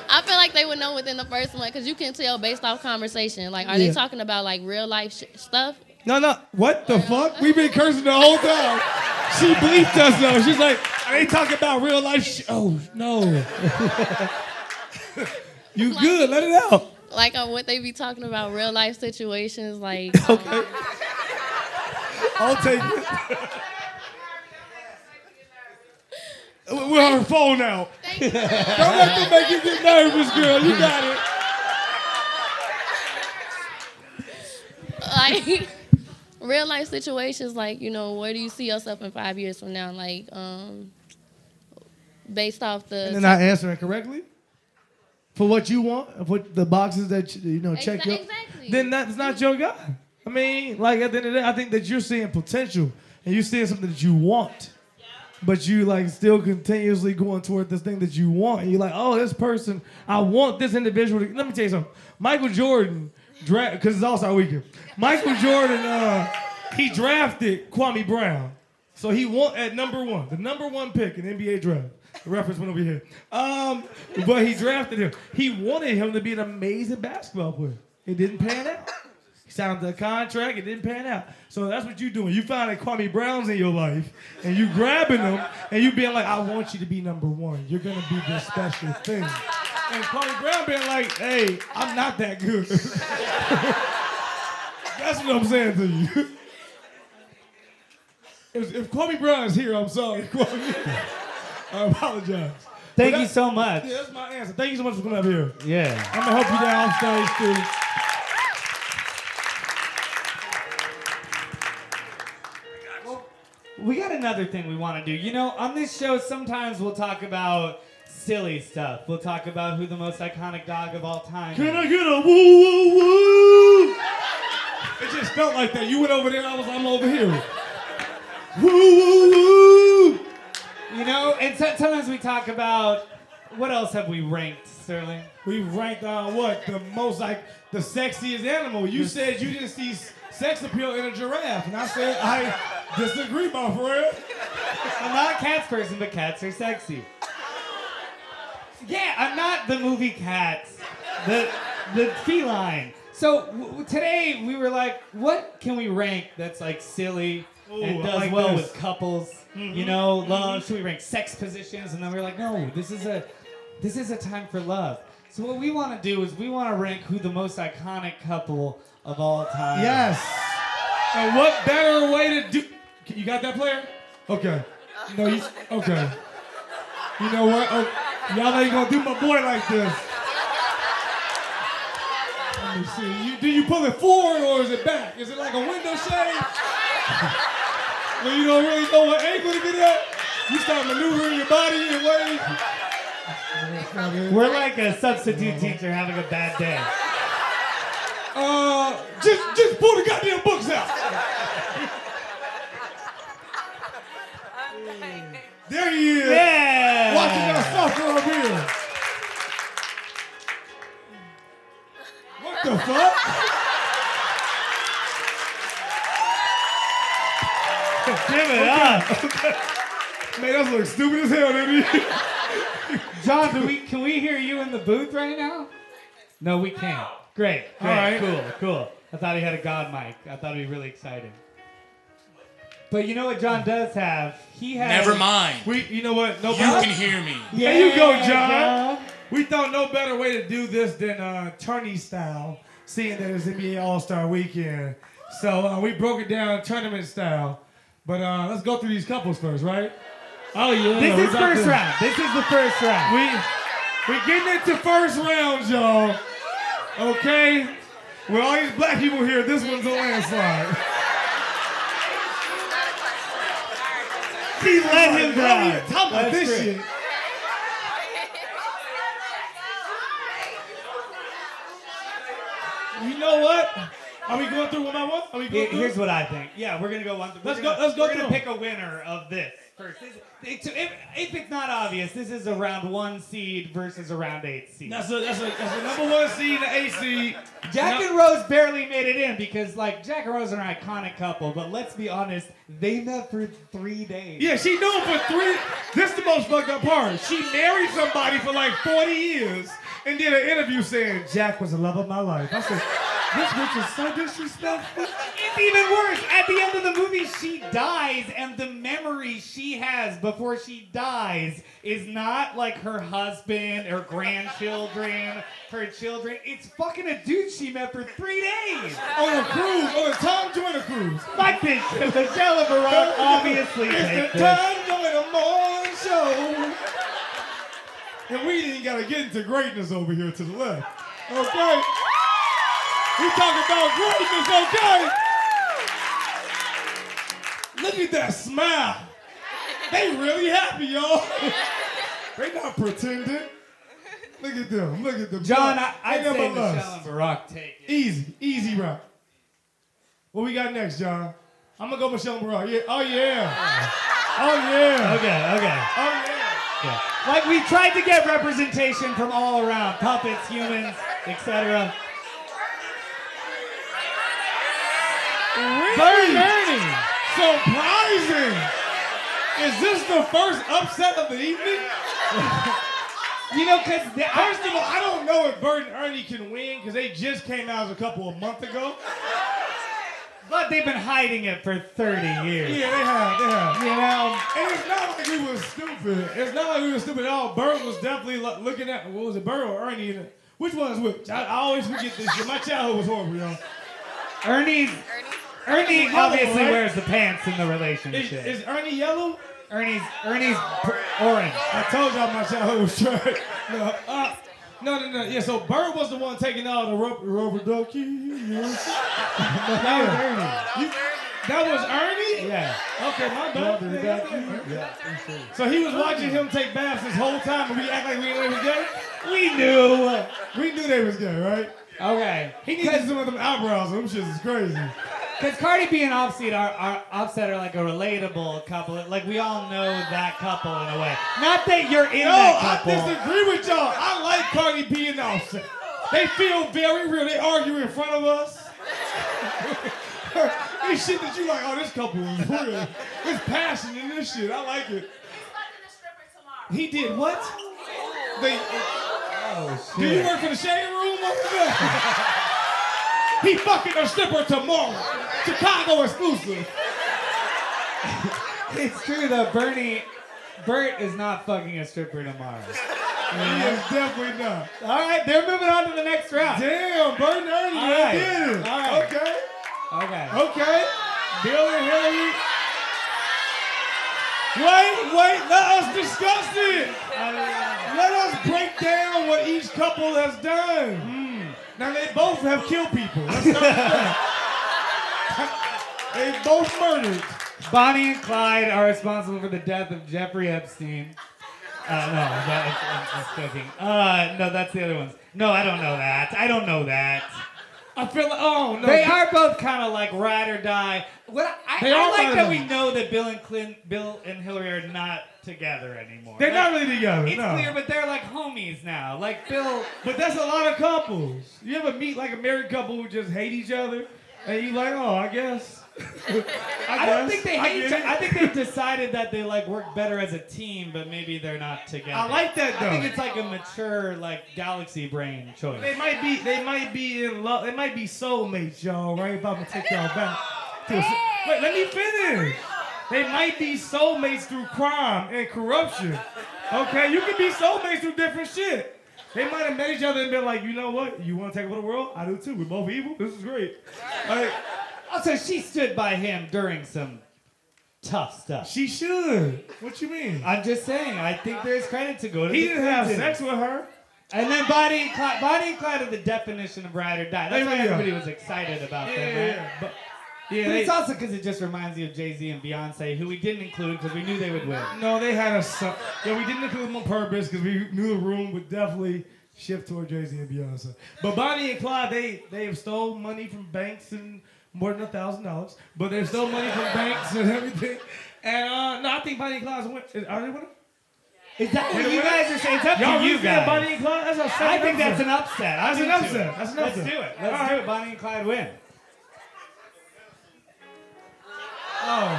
I feel like they would know within the first month, because you can tell based off conversation. Like, are they talking about, like, real life stuff? No. What the fuck? We've been cursing the whole time. She bleeped us though. She's like, They talk about real life oh, no. You good, let it out. Like what they be talking about, real life situations, like. Okay. I'll take it. We're on her phone now. Don't let them make you get nervous, girl. You got it. Like, real life situations, like, where do you see yourself in 5 years from now? Like, based off the. And they're not answering correctly? For what you want, for the boxes that check your. Exactly. Then that's not your guy. I mean, like at the end of the day, I think that you're seeing potential and you're seeing something that you want, but you like still continuously going toward this thing that you want. And you're like, oh, this person, I want this individual. Let me tell you something. Michael Jordan, because it's All-Star Weekend. Michael Jordan, he drafted Kwame Brown, so he won at number 1, the number 1 pick in NBA draft. The reference went over here. But he drafted him. He wanted him to be an amazing basketball player. It didn't pan out. He signed the contract. It didn't pan out. So that's what you're doing. You finding Kwame Browns in your life, and you grabbing them, and you being like, I want you to be number 1. You're going to be this special thing. And Kwame Brown being like, hey, I'm not that good. That's what I'm saying to you. If Kwame Brown is here, I'm sorry, Kwame. I apologize. Thank you so much. Yeah, that's my answer. Thank you so much for coming up here. Yeah. I'm going to help you down off stage, too. We got another thing we want to do. On this show, sometimes we'll talk about silly stuff. We'll talk about who the most iconic dog of all time is. Can I get a woo, woo, woo? It just felt like that. You went over there, I'm over here. Woo, woo, woo. And sometimes we talk about, what else have we ranked, Sterling? We ranked what? The most, the sexiest animal. You said you didn't see sex appeal in a giraffe. And I said, I disagree, my friend. I'm not a cats person, but cats are sexy. Yeah, I'm not the movie Cats, the feline. So today we were like, what can we rank that's like silly and does like well with couples? Love. Should we rank sex positions? And then we were like, no, this is a time for love. So what we want to do is we want to rank who the most iconic couple of all time. Yes. And what better way to do? You got that player? Okay. No, okay. You know what? Oh, y'all ain't gonna do my boy like this. Let me see. Do you pull it forward or is it back? Is it like a window shade? When you don't really know what angle to get at, you start maneuvering your body in ways. We're like a substitute teacher having a bad day. Just pull the goddamn books out. There he is. Yeah. Watching us suffer up here. What the fuck? Give it up. Man, that looks stupid as hell, didn't he? John, can we hear you in the booth right now? No, we can't. Great. All right. Cool. I thought he had a God mic. I thought it'd be really exciting. But you know what John does have? He has. Never mind. You know what? You can hear me. Yeah, there you go, John. We thought no better way to do this than tourney style, seeing that it's NBA All-Star Weekend. So we broke it down tournament style. But let's go through these couples first, right? Oh, yeah. This is first round. This is the first round. We getting into first round, y'all. Okay? With all these black people here, this one's a landslide. He let him down. Talk about this shit. You know what? Are we going through one by one? Here's what I think. Yeah, we're gonna go one. Let's go. We're gonna pick a winner of this first. If it's not obvious, this is a round 1 seed versus a round 8 seed. That's a number 1 seed and an 8 seed. Jack and Rose barely made it in because Jack and Rose are an iconic couple, but let's be honest, they met for 3 days. Yeah, she knew him for 3. This is the most fucked up part. She married somebody for 40 years and did an interview saying Jack was the love of my life. I said, This bitch is so disrespectful. It's even worse. At the end of the movie, she dies, and the memory she has before she dies is not like her husband, her grandchildren, her children. It's fucking a dude she met for 3 days. On a cruise, on a Tom Joyner cruise. Like this, Michelle and Barack obviously It's take the this. Tom Joyner morning show. And we ain't gotta get into greatness over here to the left. Okay? We talking about greatness, okay? Look at that smile. They really happy, y'all. They not pretending. Look at them. Look at them. John, I'd Ain't say nothing but Michelle lust. and Barack take it. Easy route. What we got next, John? I'm gonna go Michelle and Barack. Yeah. Oh yeah. Oh yeah. Okay. Oh yeah. Yeah. Like we tried to get representation from all around, puppets, humans, etc. Really? Surprising. Is this the first upset of the evening? You know, because First of all, I don't know if Bert and Ernie can win because they just came out a couple of months ago. but they've been hiding it for 30 years. Yeah, they have. You know, And it's not like we was stupid. It's not like we was stupid at all. Bert was definitely looking at, what was it, Bert or Ernie? Which one is which? I always forget this shit. My childhood was horrible, y'all. Ernie obviously wears the pants in the relationship. Is Ernie yellow? Ernie's orange. I told y'all my childhood was trash. No. Yeah, so Bert was the one taking all the rubber duckies. That was Ernie. That was Ernie? Yeah. Okay, my bad. So he was watching him take baths this whole time and we act like we knew they was gay? We knew. We knew they was gay, right? Okay. He needs some of them eyebrows. Them shits is crazy. Because Cardi B and Offset are like a relatable couple. Like, we all know that couple in a way. Not that you're in that I couple. disagree with y'all. I like Cardi B and Offset. They feel very real. They argue in front of us. They shit that you like, oh, this couple is real. There's passion in this shit. I like it. He did what? Do you work for the shade room? What was that? He fucking a stripper tomorrow. Chicago exclusive. It's true though, Bert is not fucking a stripper tomorrow. He is definitely not. All right, they're moving on to the next round. Damn, Bert and Ernie, All they right. did it. All right. Okay. Okay. Bill and Hillary. Wait, let us discuss it. Let us break down what each couple has done. Now, they both have killed people. Let's start with that. They both murdered. Bonnie and Clyde are responsible for the death of Jeffrey Epstein. I'm joking. No, that's the other ones. No, I don't know that. I feel like, oh, no. They are both kind of like ride or die. They I are like ride or that die. we know that Bill and Hillary are not together anymore. They're not really together, It's no. clear, but they're like homies now. Like Bill. But that's a lot of couples. You ever meet like a married couple who just hate each other? And you like, oh, I guess. I don't think they hate get each other. it. I think they've decided that they like work better as a team, but maybe they're not together. I like that though. I think it's like a mature, like galaxy brain choice. They might be in love. They might be soulmates, y'all, right? If I'm gonna take y'all back. Wait, let me finish. They might be soulmates through crime and corruption. Okay, you can be soulmates through different shit. They might have met each other and been like, you know what? You want to take over the world? I do too. We're both evil. This is great. Like, Also, she stood by him during some tough stuff. she should. What you mean? I'm just saying, I think there's credit to go to He the didn't have Clintons. sex with her. And then Bonnie and Clyde are the definition of ride or die. That's They why really are. everybody was excited about them, right? But But it's also because it just reminds you of Jay-Z and Beyonce, who we didn't include because we knew they would win. no, they had a son. Yeah, we didn't include them on purpose because we knew the room would definitely shift toward Jay-Z and Beyonce. But Bonnie and Clyde, they have stole money from banks and more than $1,000. But they've stole money from banks and everything. And no, I think Bonnie and Clyde's win. Are they winning? Is that what you guys are saying? It's up Y'all to you really saying guys. Bonnie and Clyde? That's a I think that's an upset. That's an I'm into upset. it. That's an Let's upset. do it. All Let's right. do it. Bonnie and Clyde win. Oh.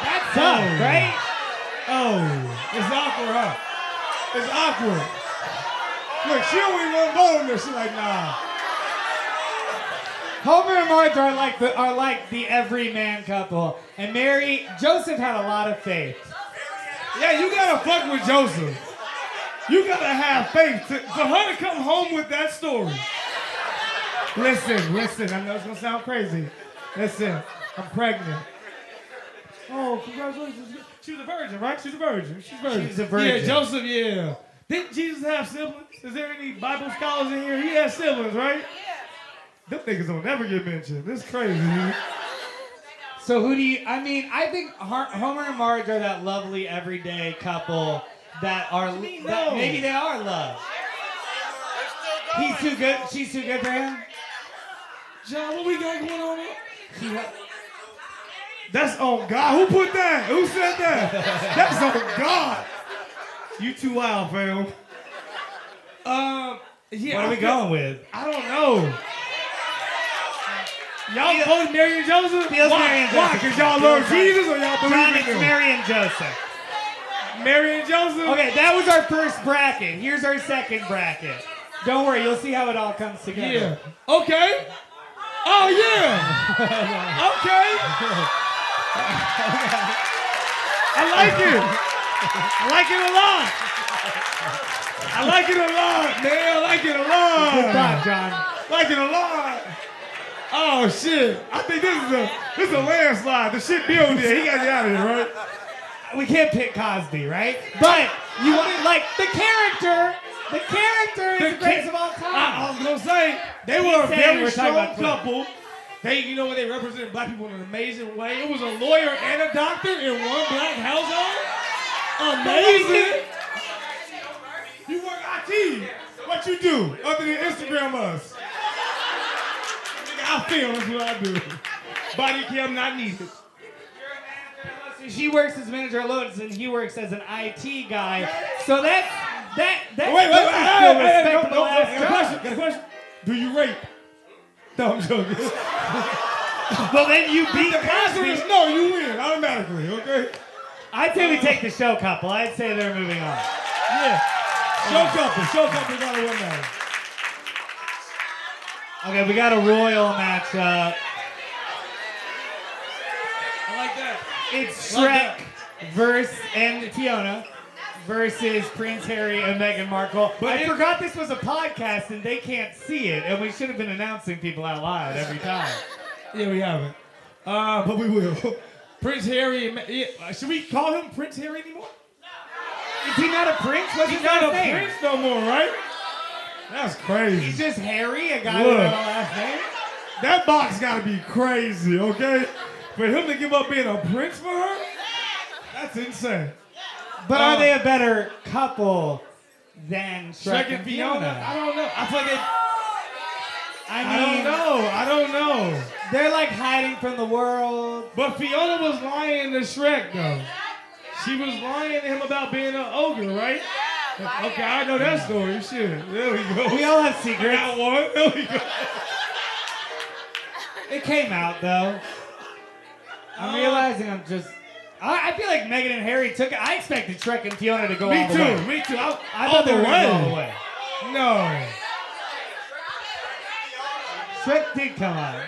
That's tough, right? Oh. It's awkward, huh? It's awkward. Look, she don't even want to vote on this. She's like, nah. Homer and Marge are like the everyman couple, and Joseph had a lot of faith. Yeah, you gotta fuck with Joseph. You gotta have faith for her to come home with that story. Listen, I know it's gonna sound crazy. Listen, I'm pregnant. Oh, congratulations. She was a virgin, right? She's a virgin. She's a virgin. Yeah, Joseph, yeah. Didn't Jesus have siblings? Is there any Bible scholars in here? He has siblings, right? Them niggas don't never get mentioned. This is crazy, dude. So I think Homer and Marge are that lovely everyday couple that maybe they are loved. He's too good. She's too good for him. John, what we got going on? That's on God. Who put that? Who said that? That's on God. You too wild, fam. Yeah. What are we going with? I don't know. Y'all both Mary and Joseph? Feels Mary and Joseph. Why? Because y'all love Jesus or y'all believe John, in it's him? Mary and Joseph. Mary and Joseph? Okay, that was our first bracket. Here's our second bracket. Don't worry, you'll see how it all comes together. Yeah. Okay. Oh, yeah. Okay. I like it. I like it a lot. I like it a lot, man. I like it a lot. Good thought, John. Like it a lot. Oh, shit. I think this is a landslide. The shit Bill did. He got you out of here, right? We can't pick Cosby, right? But you want like the character is the greatest of all time. I was gonna say they were a very strong couple. They, you know, when they represented black people in an amazing way. It was a lawyer and a doctor in one black household. Amazing. You work IT. What you do other than Instagram us? I feel that's what I do. Body cam not needed. She works as manager at Lotus and he works as an IT guy. So that's Wait, respectable. Got a question. Do you rape? No, I'm joking. Well, then you beat The answer Cosby. is no, you win automatically, okay? I'd say we take the show couple. I'd say they're moving on. Yeah. Show couple gotta win that. Okay, we got a royal matchup. I like that. It's Shrek and Fiona versus Prince Harry and Meghan Markle. But I forgot this was a podcast and they can't see it, and we should have been announcing people out loud every time. Yeah, we haven't. But we will. Prince Harry. Should we call him Prince Harry anymore? Is he not a prince? What's He's his not a last name? prince no more, right? That's crazy. He's just Harry, a guy without a last name? That box gotta be crazy, okay? For him to give up being a prince for her, that's insane. But are they a better couple than Shrek and Fiona? I don't know. I feel like I don't know. They're like hiding from the world. But Fiona was lying to Shrek, though. She was lying to him about being an ogre, right? Yeah, Okay, I know that story. Shit. There we go. We all have secrets. Got one. There we go. It came out, though. I'm realizing I feel like Meghan and Harry took it. I expected Shrek and Fiona to go all the way. Me too. I thought they were going to go all the way. No. Shrek did come out.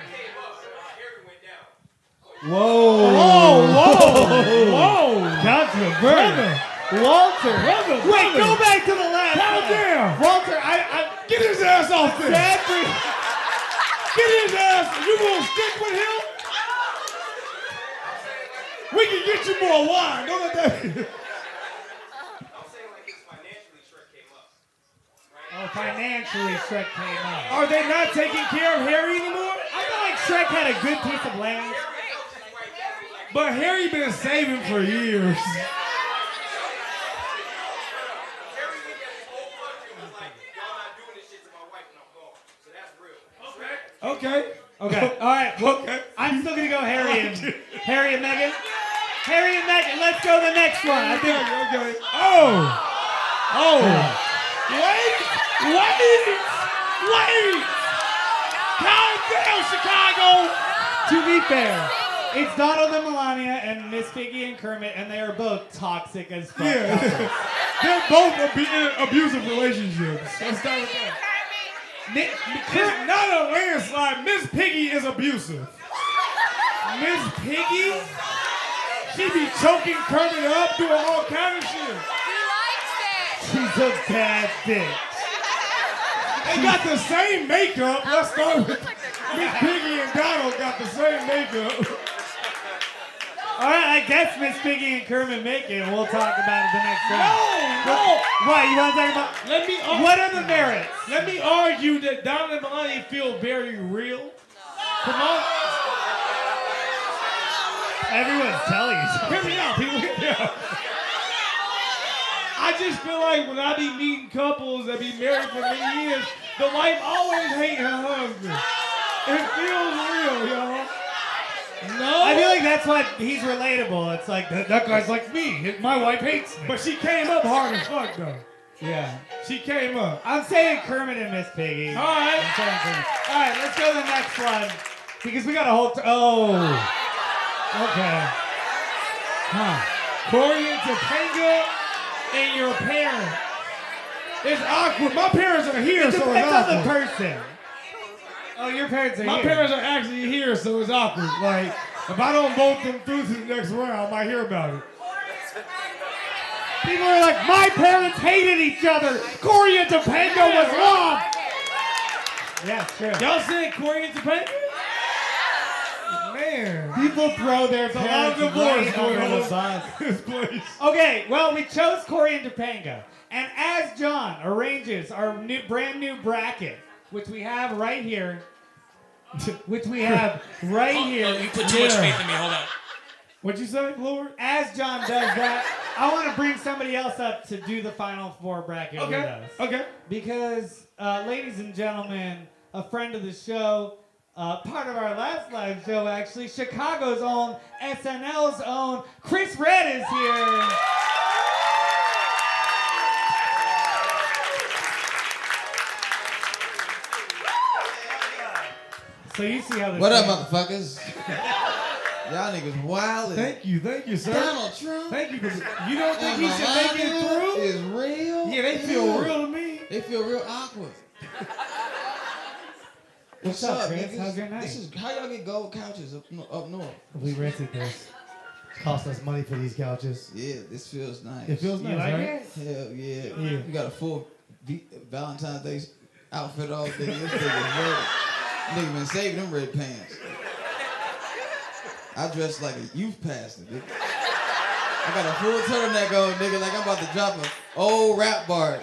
Whoa. Controversial. Walter. Wait, go back to the last Calm one. down. Walter, Get his ass off there. Sadly, Get his ass. You gonna stick with him? We can get you more wine. Don't let that. oh, financially, Shrek came up. Are they not taking care of Harry anymore? I feel like Shrek had a good piece of land. But Harry been saving for years. Okay. All right. Well, Okay. I'm still gonna go Harry and Meghan. Harry and Meghan. Let's go to the next one. I think. Okay. Oh. Wait. Calm down, Chicago. To be fair, It's Donald and Melania and Miss Piggy and Kermit, and they are both toxic as fuck. Yeah. They're both abusive relationships. Let's start with that. It's not a landslide. Miss Piggy is abusive. Miss Piggy? She be choking Kermit up, doing all kind of shit. She's a bad bitch. They got the same makeup. Let's start with Miss Piggy and Donald got the same makeup. All right, I guess Miss Piggy and Kermit make it, and we'll talk about it the next time. No! What, you want to talk about? What are the merits? Let me argue that Donald and Melania feel very real. Come on. Everyone's telling you something. Hear me out, people. Hear me out. I just feel like when I be meeting couples that be married for many years, the wife always hate her husband. It feels real, y'all. No. I feel like that's what he's relatable. It's like, that guy's like me. My wife hates me. But she came up hard as fuck, though. Yeah. She came up. I'm saying Kermit and Miss Piggy. All right. I'm saying Kermit. All right, let's go to the next one. Because we got a whole... Okay. Corey and Topanga and your parents. It's awkward. My parents are here, It so it's depends on the awkward. person. Oh, your parents are My here. parents are actually here, so it's awkward. Like, if I don't vote them through to the next round, I might hear about it. People are like, my parents hated each other. Corey and Topanga was wrong. Yeah, sure. Y'all said Corey and Topanga? Man. People throw their It's a lot parents of divorce right going under on the bus. this place. Okay, well, we chose Corey and Topanga. And as John arranges our brand new bracket, which we have right here, You put too much faith in me. Hold on. What'd you say, Lord? As John does that, I want to bring somebody else up to do the final four bracket with us. Okay. Because, ladies and gentlemen, a friend of the show, part of our last live show, actually, Chicago's own, SNL's own, Chris Red is here. So you see how this What up, goes. motherfuckers? Y'all niggas wildin'. Thank you, sir. Donald Trump. Thank you. You don't think he should make it through? Is real. Yeah, they feel real to me. They feel real awkward. What's up, Chris? niggas? How's your night? This is how y'all get gold couches up north. We rented this. Cost us money for these couches. Yeah, this feels nice. It feels You nice, like right? it? Hell yeah. Yeah. You got a full Valentine's Day outfit all day. This nigga's ready. Nigga been saving them red pants. I dress like a youth pastor, nigga. I got a full turtleneck on, nigga, like I'm about to drop an old rap bar.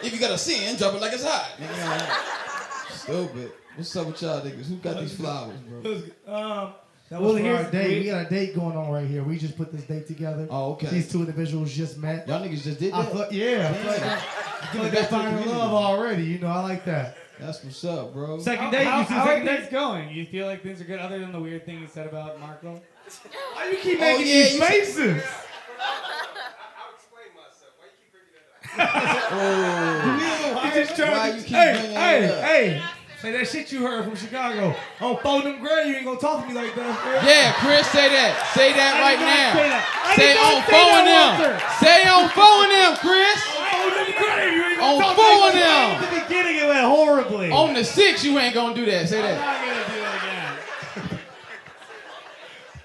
If you got a sin, drop it like it's hot. Nigga. Stupid. What's up with y'all niggas? Who got these flowers, bro? That was for our date. We got a date going on right here. We just put this date together. Oh, okay. These two individuals just met. Y'all niggas just did I that? feel like they finding love already. You know, I like that. That's what's up, bro. Second date. How You see are second things date? going? You feel like things are good, other than the weird thing you said about Marco? Why you keep Oh, making yeah, these you- faces? Oh. You just trying Why to, you keep bringing it up? hey. Say that shit you heard from Chicago. On phone them gray, you ain't gonna talk to me like that. Man. Yeah, Chris, say that. Say that right now. Say not on say phone that, them. Walter. Say on phone them, Chris. Phone them gray, you ain't On gonna talk phone to me like them. At the beginning, it went horribly. On the 6, you ain't gonna do that. Say I'm that. not gonna do it again.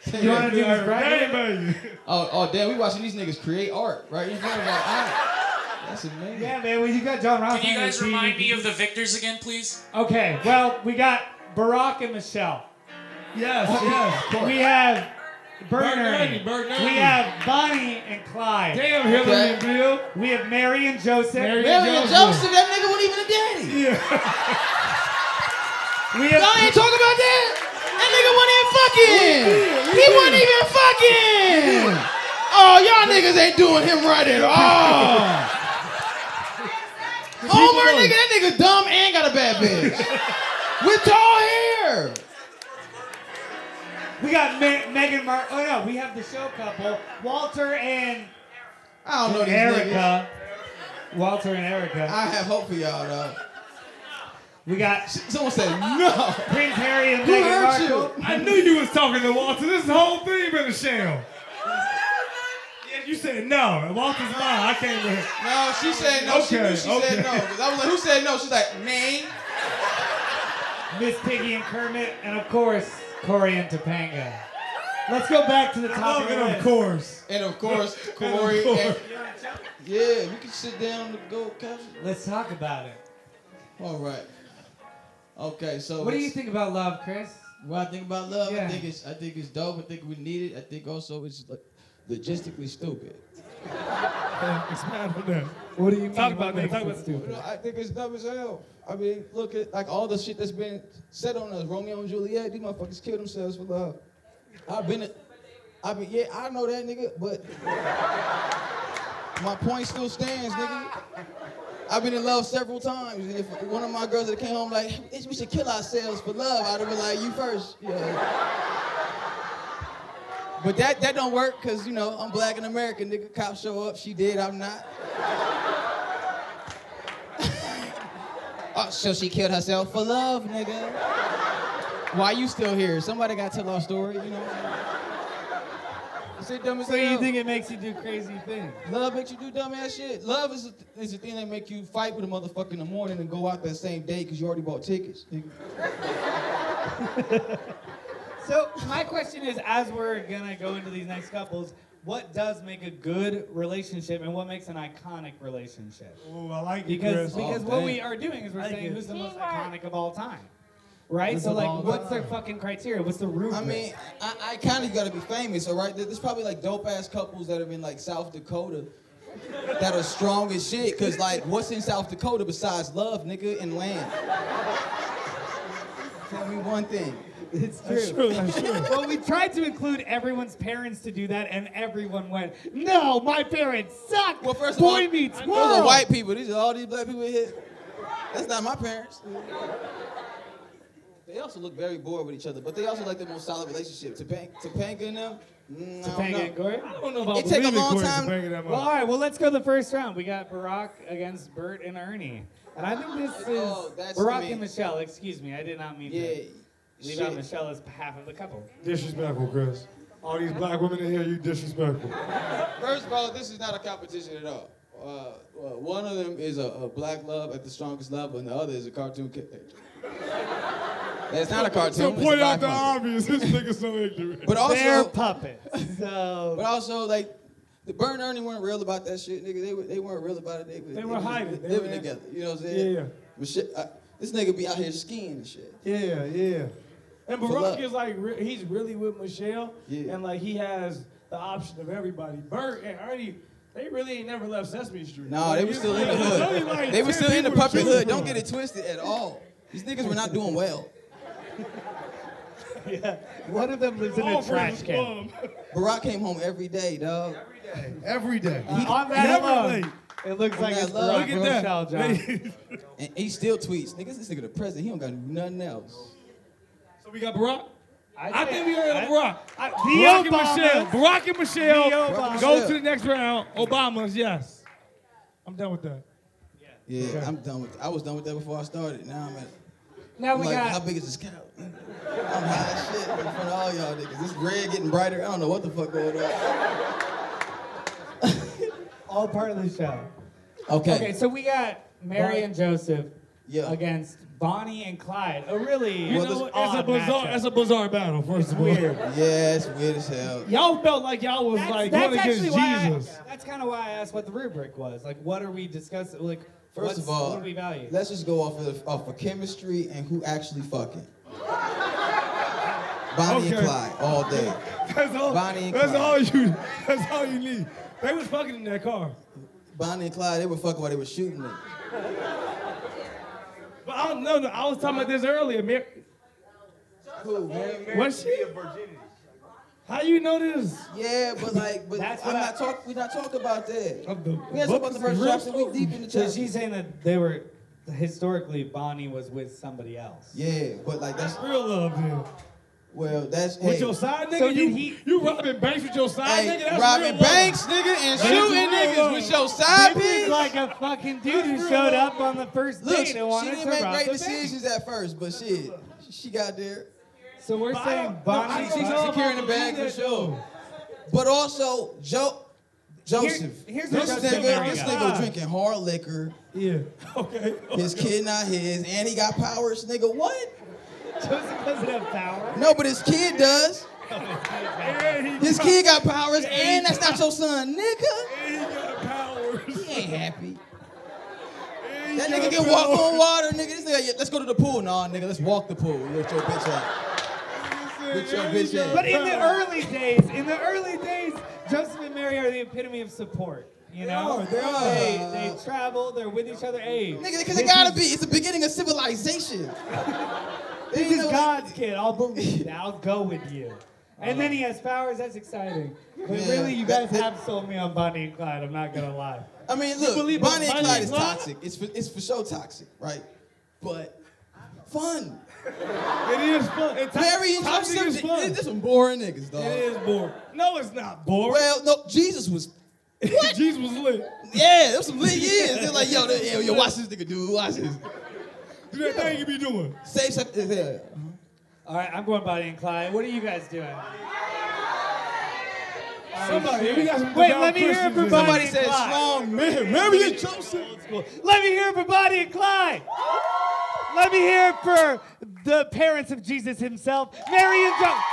Say You that. wanna do this bracket? baby. Oh, damn, we watching these niggas create art right in front of our eyes. That's amazing. Yeah, man. Well, you got John Ross. Can you on your guys team. remind me of the victors again, please? Okay. Well, we got Barack and Michelle. Yes. We have Bert and Ernie. Bert and Ernie. We have Bonnie and Clyde. Damn, Hillary Okay. and Bill. We have Mary and Joseph. Mary Mary and Joseph, that nigga wasn't even a daddy. Yeah. We have Y'all ain't talking about that? That nigga wasn't even fucking. He wasn't even fucking. Oh, y'all niggas ain't doing him right at all. Homer, nigga, that nigga dumb and got a bad bitch. With tall hair. we got Megan Mark. Oh no, we have the show couple, Walter and I don't know these niggas. Erica. Walter and Erica. I have hope for y'all, though. We got Someone said no. Prince Harry and Who Meghan hurt Markle. you? I knew you was talking to Walter. This whole thing been a sham. Yeah, you said no. And Walter's mine. I came with her. No, she said no. She knew she said no. 'Cause I was like, who said no? She's like, me. Miss Piggy and Kermit, and of course, Corey and Topanga. Let's go back to the top of the list. Of course. And of course, Corey. Yeah, we can sit down on the gold couch. Let's talk about it. All right. Okay, so What do you think about love, Chris? What I think about love, Yeah. I think it's dope. I think we need it. I think also it's like logistically stupid. Expand on that. What do you mean? Talk about that. What Talk makes about it You stupid. know, I think it's dumb as hell. I mean, look at like all the shit that's been said on us, Romeo and Juliet. These motherfuckers kill themselves for love. Yeah, I know that nigga, but my point still stands, nigga. I've been in love several times. And if one of my girls that came home like, we should kill ourselves for love, I'd have been like, you first. Yeah. But that don't work, cause you know, I'm black and American, nigga. Cops show up, she did, I'm not. Oh, so she killed herself for love, nigga. Why you still here? Somebody gotta tell our story, you know? It's dumb as So you hell. think it makes you do crazy things? Love makes you do dumbass shit. Love is the thing that make you fight with a motherfucker in the morning and go out that same day because you already bought tickets. So my question is, as we're gonna go into these next couples, what does make a good relationship and what makes an iconic relationship? Oh, I like it, Because Chris. because Oh, what damn. we are doing is we're Like saying it. who's the most iconic of all time, right? Who's So of like, all what's the time? fucking criteria? What's the rubric? I mean, I kind of gotta be famous, all right? There's probably like dope ass couples that are in like South Dakota that are strong as shit. Cause like, what's in South Dakota besides love, nigga, and land? Tell me one thing. It's That's true. true. That's true. Well, we tried to include everyone's parents to do that, and everyone went, "No, my parents suck." Well, first of all, Boy meets those world. are white people. These are all these black people here. That's not my parents. They also look very bored with each other, but they also like the most solid relationship. Topanga and them, I don't Topanga know. and Corey. I don't know about It take a believing long Corey to time- bang it that much. Well, all right. Well, let's go the first round. We got Barack against Bert and Ernie, and I think this is Oh, that's- Barack I mean- and Michelle. Excuse me, I did not mean Yeah, to leave out shit. Michelle as half of the couple. Disrespectful, Chris. All these black women in here, you disrespectful. First of all, this is not a competition at all. One of them is a black love at the strongest level, and the other is a cartoon character. It's not a cartoon. So it's a point out black the one. obvious. This nigga's so ignorant. But They're also, puppets. So but also, like, the Bert and Ernie weren't real about that shit, nigga. They weren't real about it. They were hiding. They living were- together. You know what I'm saying? Yeah. This nigga be out here skiing and shit. Yeah, yeah. And For Barack love. is like, he's really with Michelle, Yeah. and like he has the option of everybody. Bert and Ernie, they really ain't never left Sesame Street. No, they were still in the There's only hood. like They were 10 still in the people to puppet choose hood. Don't from. get it twisted at all. These niggas were not doing well. yeah, one of them lives in All a trash for can. his Barack came home every day, dog. Every day. On that never alone, late. it looks On like that it's love. Barack Look and at Michelle, that. John. And he still tweets. Niggas, this nigga the president. He don't got nothing else. So we got Barack. I say- think we got Barack. The Barack and Obamas. Michelle. Barack and Michelle. The Obamas. Go to the next round. Obamas, yes. I'm done with that. Yeah, Okay. I'm done with. I was done with that before I started. Now I'm at. Now I'm we like, got. how big is this cow? I'm high as shit in front of all y'all niggas. This red getting brighter. I don't know what the fuck going on. all part of the show. Okay. Okay, so we got Mary and Joseph Yeah. against Bonnie and Clyde. A really You Well, know, this- it's a bizarre battle, first of all. weird. Yeah, it's weird as hell. Y'all felt like y'all was like going against Jesus. That's kind of why I asked what the rubric was. Like, what are we discussing? Like, First of all, what do we value? let's just go off of chemistry and who actually fucking. Bonnie Okay. and Clyde all day. That's all. Bonnie and That's Clyde. all you. That's all you need. They was fucking in that car. Bonnie and Clyde, they were fucking while they were shooting it. But I don't know. I was talking about this earlier. Who, man? What she? How you know this? Yeah, but That's what we're not talking about that. Of the We had to talk about the first real chapter. We deep in the So chapter. she's saying that they were historically Bonnie was with somebody else. Yeah, but like that's real love, dude. Well, that's With hey, your side nigga, So did you robbing banks with your side hey, nigga? That's robbing real banks, nigga, and That's shooting real niggas love. with your side This is piece. like a fucking dude who That's showed real. up on the first Look, date she and wanted didn't to make rob great the bank. decisions at first, but shit, she got there. So we're But I saying don't- Bonnie. no, I She's don't know securing if I the bag believe for that, sure. though. But also, Joseph. Here's this what nigga got. drinking hard liquor. Yeah. Okay. His kid not his, and he got powers. Nigga, what? Joseph doesn't have power. No, but his kid does. His kid got powers, and that's not your son, nigga. He got powers. He ain't happy. That nigga can walk on water, nigga. This nigga, yeah, let's go to the pool. Nah, nigga, let's walk the pool. Get your bitch out. Get your bitch out. But in the early days, Joseph and Mary are the epitome of support. You know, They are. They travel. They're with each other. Hey, Nigga, because it gotta be. It's the beginning of civilization. This is God's kid. I'll believe that. I'll go with you. And then he has powers. That's exciting. But Yeah. really, you guys have sold me on Bonnie and Clyde. I'm not gonna lie. I mean, believe look, in Bonnie and Bonnie Clyde and is Clyde? toxic. It's for sure toxic, right? But fun. It is fun. Mary and Toxic Joseph, is fun. they're some boring niggas, dog. It is boring. No, it's not boring. Well, no, Jesus was. Jesus was lit. Yeah, there was some lit years. They're like, yo, watch this nigga, dude. Watch this. Do that thing you be doing. Say something. Yeah. All right, I'm going Bonnie and Clyde. What are you guys doing? Somebody, we got some Wait, devout let me hear it Christians for in Bonnie Somebody and said Clyde. strong man. Mary and Joseph. Let me hear it for Bonnie and Clyde. Let me hear it for the parents of Jesus himself, Mary and Joseph.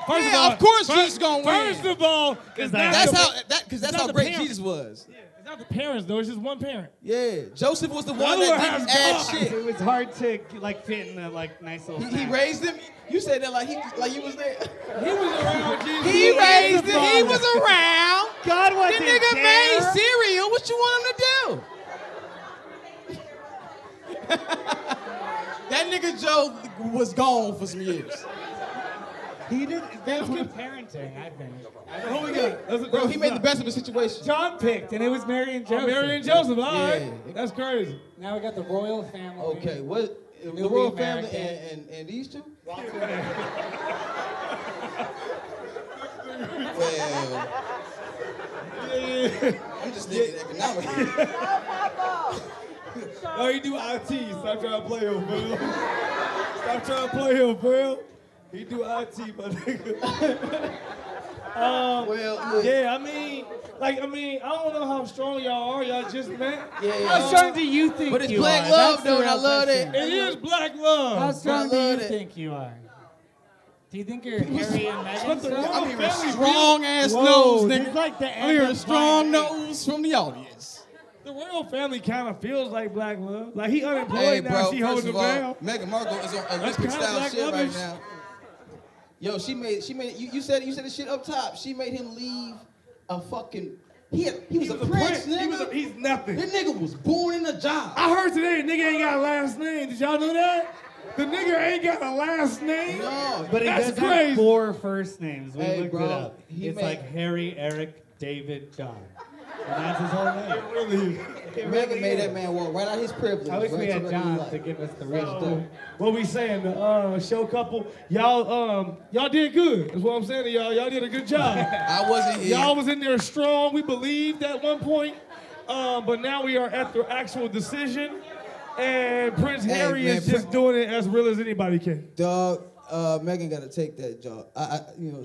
First Yeah, of course Jesus gonna win. First of all, it's not That's the- that's not how the great parents. Jesus was. It's not the parents though. It's just one parent. Yeah, Joseph was the one other one that didn't has add God. shit. It was hard to fit in a nice little. He snack. raised him. You said that like you was there. He was around Jesus. He was raised the him. He father. was around. God The wasn't nigga there. made cereal. What you want him to do? That nigga Joe was gone for some years. He did. That's good parenting, I think. Who we got? Bro, he made the best of the situation. John picked, and it was Mary and Joseph. Mary and Joseph. All right. Yeah. That's crazy. Now we got the royal family. Okay, what? The Newly royal family American. and these two? Well, I'm just thinking economically. Oh, he do IT. Stop trying to play him, Phil. Stop trying to play him, Phil. He do IT, my nigga. Well, look, Yeah, I mean, I don't know how strong y'all are. Y'all just met. How strong do you think but it's you black are? love, That's the though, and I real love question. that. It is black love. How strong do I you love that. think you are? Do you think you're Harry and Meghan? the still? royal I'm hearing family strong ass Whoa, nose, he's nigga. like the I'm hearing end strong of Friday. nose from the audience. The royal family kind of feels like black love. Like he unemployed Hey, now. bro, She first holding of him all, down. Meghan Markle is on That's Olympic kinda style black shit right lovers. now. Yo, she made you said the shit up top. She made him leave a fucking he was a prince, nigga. He's nothing. That nigga was born in a job. I heard today the nigga ain't got a last name. Did y'all know that? The nigga ain't got a last name. No, But he That's does crazy. have 4 first names. We Hey, looked bro, it up. he It's made- like Harry, Eric, David, John. And that's his whole name. Really? Meghan made that man walk right out his privilege. I wish right we to had regular John life. to give us the real So, stuff. what we saying? The show couple, y'all did good. That's what I'm saying to y'all. Y'all did a good job. I wasn't here. Y'all was in there strong. We believed at one point, but now we are at the actual decision, and Prince Hey, Harry man, is just doing it as real as anybody can. Dog, Meghan got to take that job. Meghan No,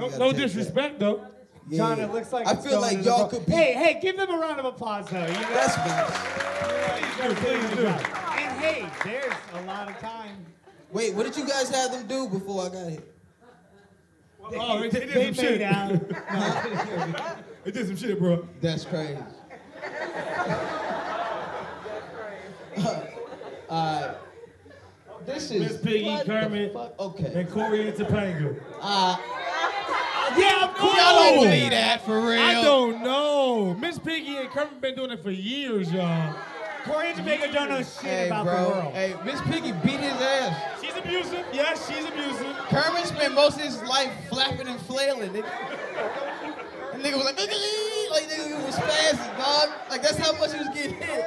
gotta no take that. disrespect though. Yeah. John, it looks like I it's feel going like in y'all the- could be. Hey, give them a round of applause, though. You know? That's nice. Please do. And hey, there's a lot of time. Wait, what did you guys have them do before I got here? Oh, they did They some shit. made out. They did some shit, bro. That's crazy. This is Miss Piggy, what the Kermit, fuck? Okay. and Corey and Topanga. Yeah, of course. Y'all don't believe that for real. I don't know. Miss Piggy and Kermit been doing it for years, y'all. Corey and Jamaica don't know shit Hey, about bro. the world. Hey, Miss Piggy beat his ass. She's abusive. Yes, she's abusive. Kermit spent most of his life flapping and flailing, nigga. And nigga was like, nigga, he was spazzing, dog. Like, that's how much he was getting hit.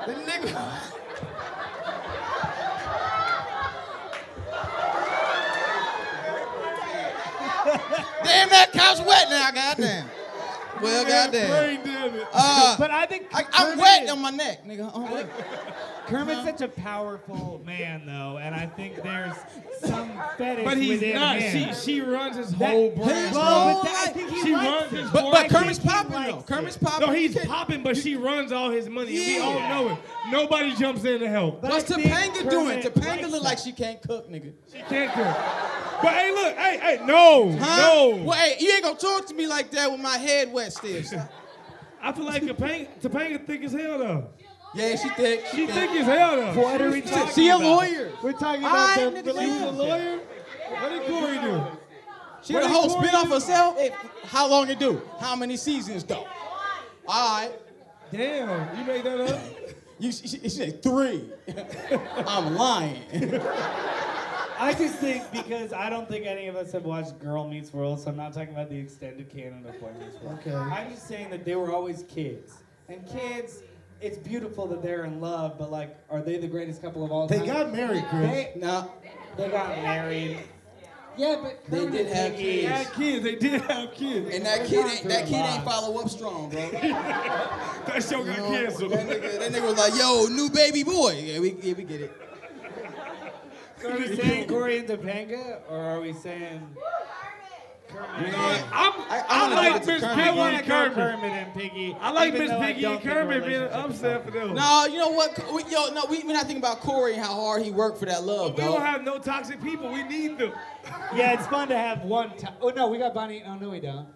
The nigga. that couch wet now, goddamn. Well, goddamn. But I think I'm wet on my neck, nigga. Kermit's such a powerful man, though, and I think there's some fetish But he's within not. him. She runs his whole brand. I think he She likes runs it. his But whole Kermit's popping, though. Kermit's popping. No, he's popping, but she runs all his money. And we all know it. Nobody jumps in to help. What's Topanga doing? Topanga look like she can't cook, nigga. She can't cook. But hey, look, hey, no. Well, hey, you ain't gonna talk to me like that with my head wet still. I feel like Topanga thick as hell, though. Yeah, she thick. She thick as hell, though. What are we talking She a about? lawyer. We're talking about the She was a relationship. lawyer? What did Corey do? She the whole spin-off herself. Hey, how long it do? How many seasons though? All right. Damn, you made that up? She said 3. I'm lying. I just think because I don't think any of us have watched Girl Meets World, so I'm not talking about the extended canon of Boy Meets World. Okay. I'm just saying that they were always kids. And kids, it's beautiful that they're in love, but like, are they the greatest couple of all time? They got married, Chris. No. They got married. Yeah, but They did have kids. They did have kids. And that kid ain't follow up strong, bro. That show got canceled. That nigga was like, yo, new baby boy. Yeah, we get it. So are we saying Corey and Topanga, or are we saying Kermit? I like Miss Piggy I want and to go Kermit. Kermit and Piggy. I like even Miss though I Piggy don't and think Kermit the being relationship's upset for them. No, you know what? We're not thinking about Corey and how hard he worked for that love, We don't dog. have no toxic people. We need them. Yeah, it's fun to have one. Oh no, we got Bonnie. Oh no, we don't.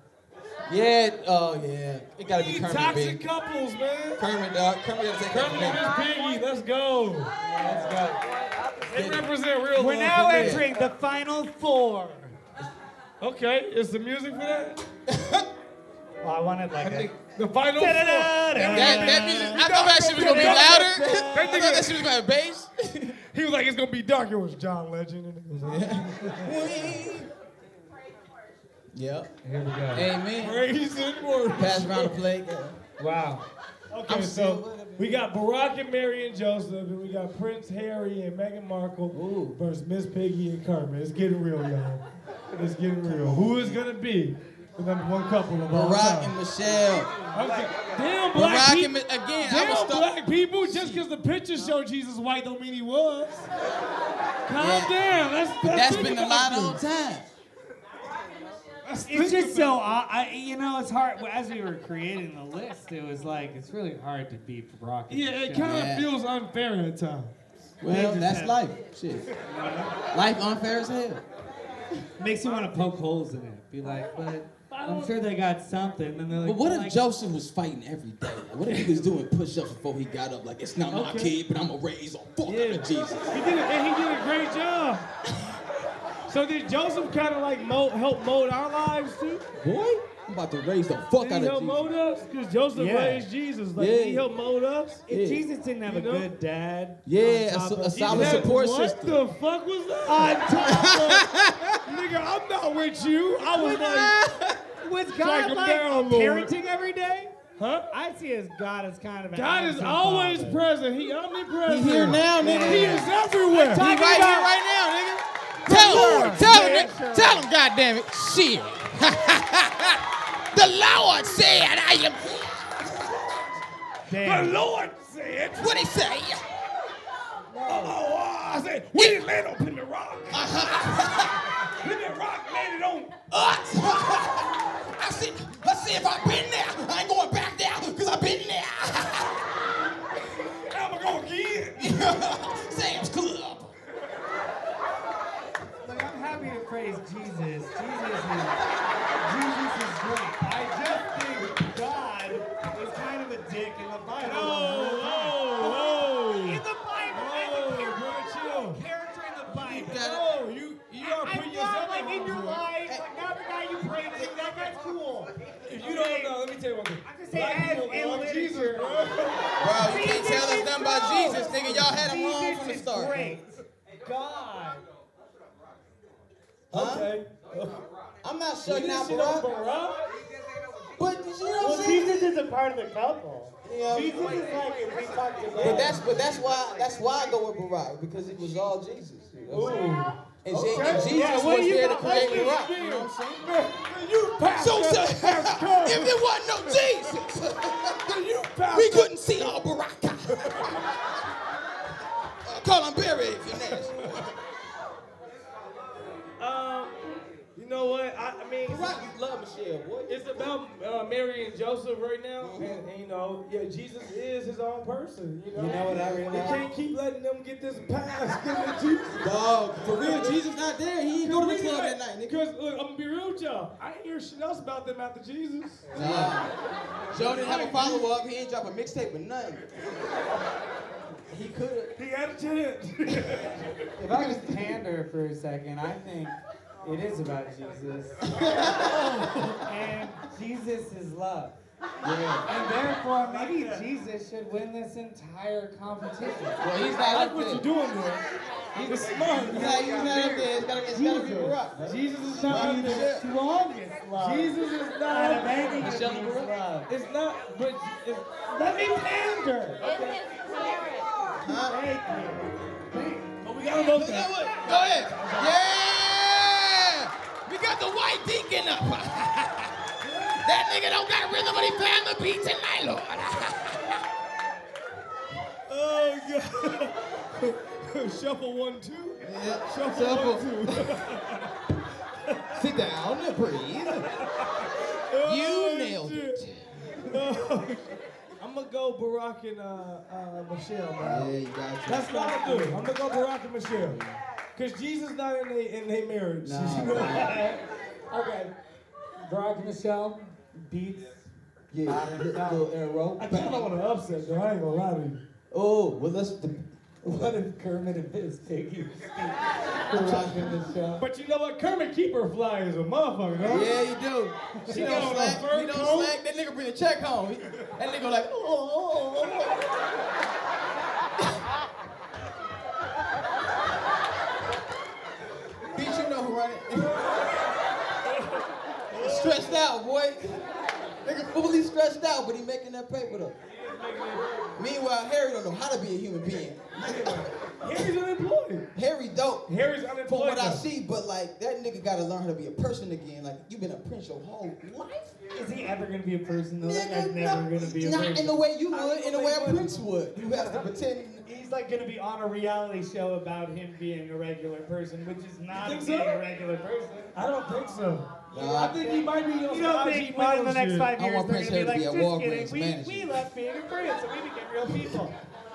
Yeah, yeah. It gotta We be need Kermit, toxic big. couples, man. Kermit, dog. Kermit gotta take Kermit and Miss Piggy, let's go. Let's go. They represent real We're love now for me. entering the final 4. Okay, is the music for that? Well, I wanted like a. The final four. That music, I thought that shit was gonna be louder. I thought that shit was gonna have bass. He was like, it's gonna be dark. It was John Legend. And it was like, Yep. Here we go. Amen. praise and worship. Pass around the plate. Wow. Okay, so we got Barack and Mary and Joseph, and we got Prince Harry and Meghan Markle versus Miss Piggy and Kermit. It's getting real, y'all. It's getting real. Who is gonna be the number one couple of all Barack time? and Michelle. Okay. Damn black Barack people. and again. I Damn was stuck. black people. Just because the picture showed Jesus white don't mean he was. Calm Yeah. down. That's think been a about lot all this. the time. It's just so, it's hard. As we were creating the list, it was like, it's really hard to beat Barack. and Yeah, it Michelle. kind of Yeah. feels unfair at times. Well, that's life. Shit. Life unfair as hell. Makes you want to poke holes in it. Be like, but I'm sure they got something. And they're like, But what if like, Joseph was fighting every day? Like, what if he was doing push-ups before he got up? Like, it's not my kid, but I'm gonna raise a fuck out of Jesus. He did a great job. So did Joseph kind of like help mold our lives too? Boy, I'm about to raise the fuck Did out he of help Jesus. mold us? Because Joseph Yeah. raised Jesus. Like, Yeah. did he help mold us? If Yeah. Jesus didn't have You a know? good dad. Yeah, on top a of- solid That- support what system. the fuck was that? On top Nigga, I'm not with you. I was like, of, was Strike God him like down, Lord. parenting every day? huh? I see as God as kind of an God is absent always father. present. He omnipresent. He here now, nigga. He is everywhere. He right here, right now, nigga. Tell him, goddammit. Shit. The Lord said I am. The Damn. Lord said. What he say? I said, we didn't land on Plymouth Rock. Plymouth Rock landed on Us. Let's see if I've been there. I ain't going back there because I've been there. I'm going again. Sam's Club. Look, I'm happy to praise Jesus. Jesus is great. I just think God is kind of a dick in the Bible. Oh, In the Bible, as a character in the Bible. you are I'm putting not yourself like in your wrong. life, like not the guy you pray to. That guy's cool. If you don't know, let me tell you one thing. I'm just saying, Black as people in love Jesus, literature. bro. Bro, you can't tell us nothing about Jesus, nigga. Y'all had him wrong from the Jesus is start. great. God. Okay. I'm not sure You now, shit on bro. Barack? But you know what Well, I'm saying? Jesus is a part of the couple. Yeah. Jesus is like, if we talked about. But that's why I go with Barack, because it was all Jesus. Ooh. And Jesus was there to create the rock. You know what I'm saying? You passed If there wasn't no Jesus, we couldn't see all Baraka. Call him Barry if you're nasty. You know what? I mean, Baraka love Michelle, boy. it's about Mary and Joseph right now, and you know, yeah, Jesus is his own person. You know what I We realized? can't keep letting them get this pass because Jesus. Dog, for real, Jesus not there. He ain't go to the club that night, nigga. Because look, I'm gonna be real with y'all. I ain't hear shit else about them after Jesus. Nah. Joe didn't have a follow-up. He ain't drop a mixtape or nothing. He could've. He had a chance. If I just pander for a second, I think it is about Jesus. And Jesus is love. Yeah. And therefore, maybe Jesus should win this entire competition. Well, he's I not like up what there. you're doing there. He's smart. He's not up there. It's gotta be Barack. Jesus is not up there. Strongest love. Jesus is not Out up of there. anything Michelle is Obama? love. It's not, but it's, Let me pander. It's his spirit. Thank you. but we gotta vote You know that. what? Go ahead. Yeah! We got the white deacon up. That nigga don't got rhythm, but he playing the beat tonight, Lord. Oh, God. Shuffle 1, 2. Yeah. Shuffle 1, 2. Sit down and breathe. You nailed it. I'm gonna go Barack and Michelle, man. Yeah, you got you. That's what I'm gonna do. I'm gonna go Barack and Michelle. Cause Jesus not in their marriage. Nah, You know? Okay. Barack and Michelle beats. Yeah, little arrow. I kind of want to upset though. I ain't gonna lie to you. Oh, well, let's. What if Kermit and Fizz take you? Barack and Michelle. But you know what? Kermit keep her fly as a motherfucker, huh? Yeah, you do. She He got don't on slack. a fur He don't coat. slack. That nigga bring a check home. That nigga like, oh. Bitch, you know who run it. Stressed out, boy. Nigga fully stressed out, but he making that paper though. Meanwhile, Harry don't know how to be a human being. Harry's unemployed. Harry dope. Harry's unemployed. From what I though. see, but like that nigga gotta learn how to be a person again. Like you've been a prince your whole life. Is he ever gonna be a person though? That Nigga, guy's never gonna be a not person. in the way you would, in the way a prince would. You have to pretend. He's like gonna be on a reality show about him being a regular person, which is not think being so? a regular person. I don't think so. Nah. I think he might be on You some don't IG think within the next shit. 5 I years want they're Prince gonna be Harry like, to be a just Walgreens kidding, manager. we left being a prince and we became real people.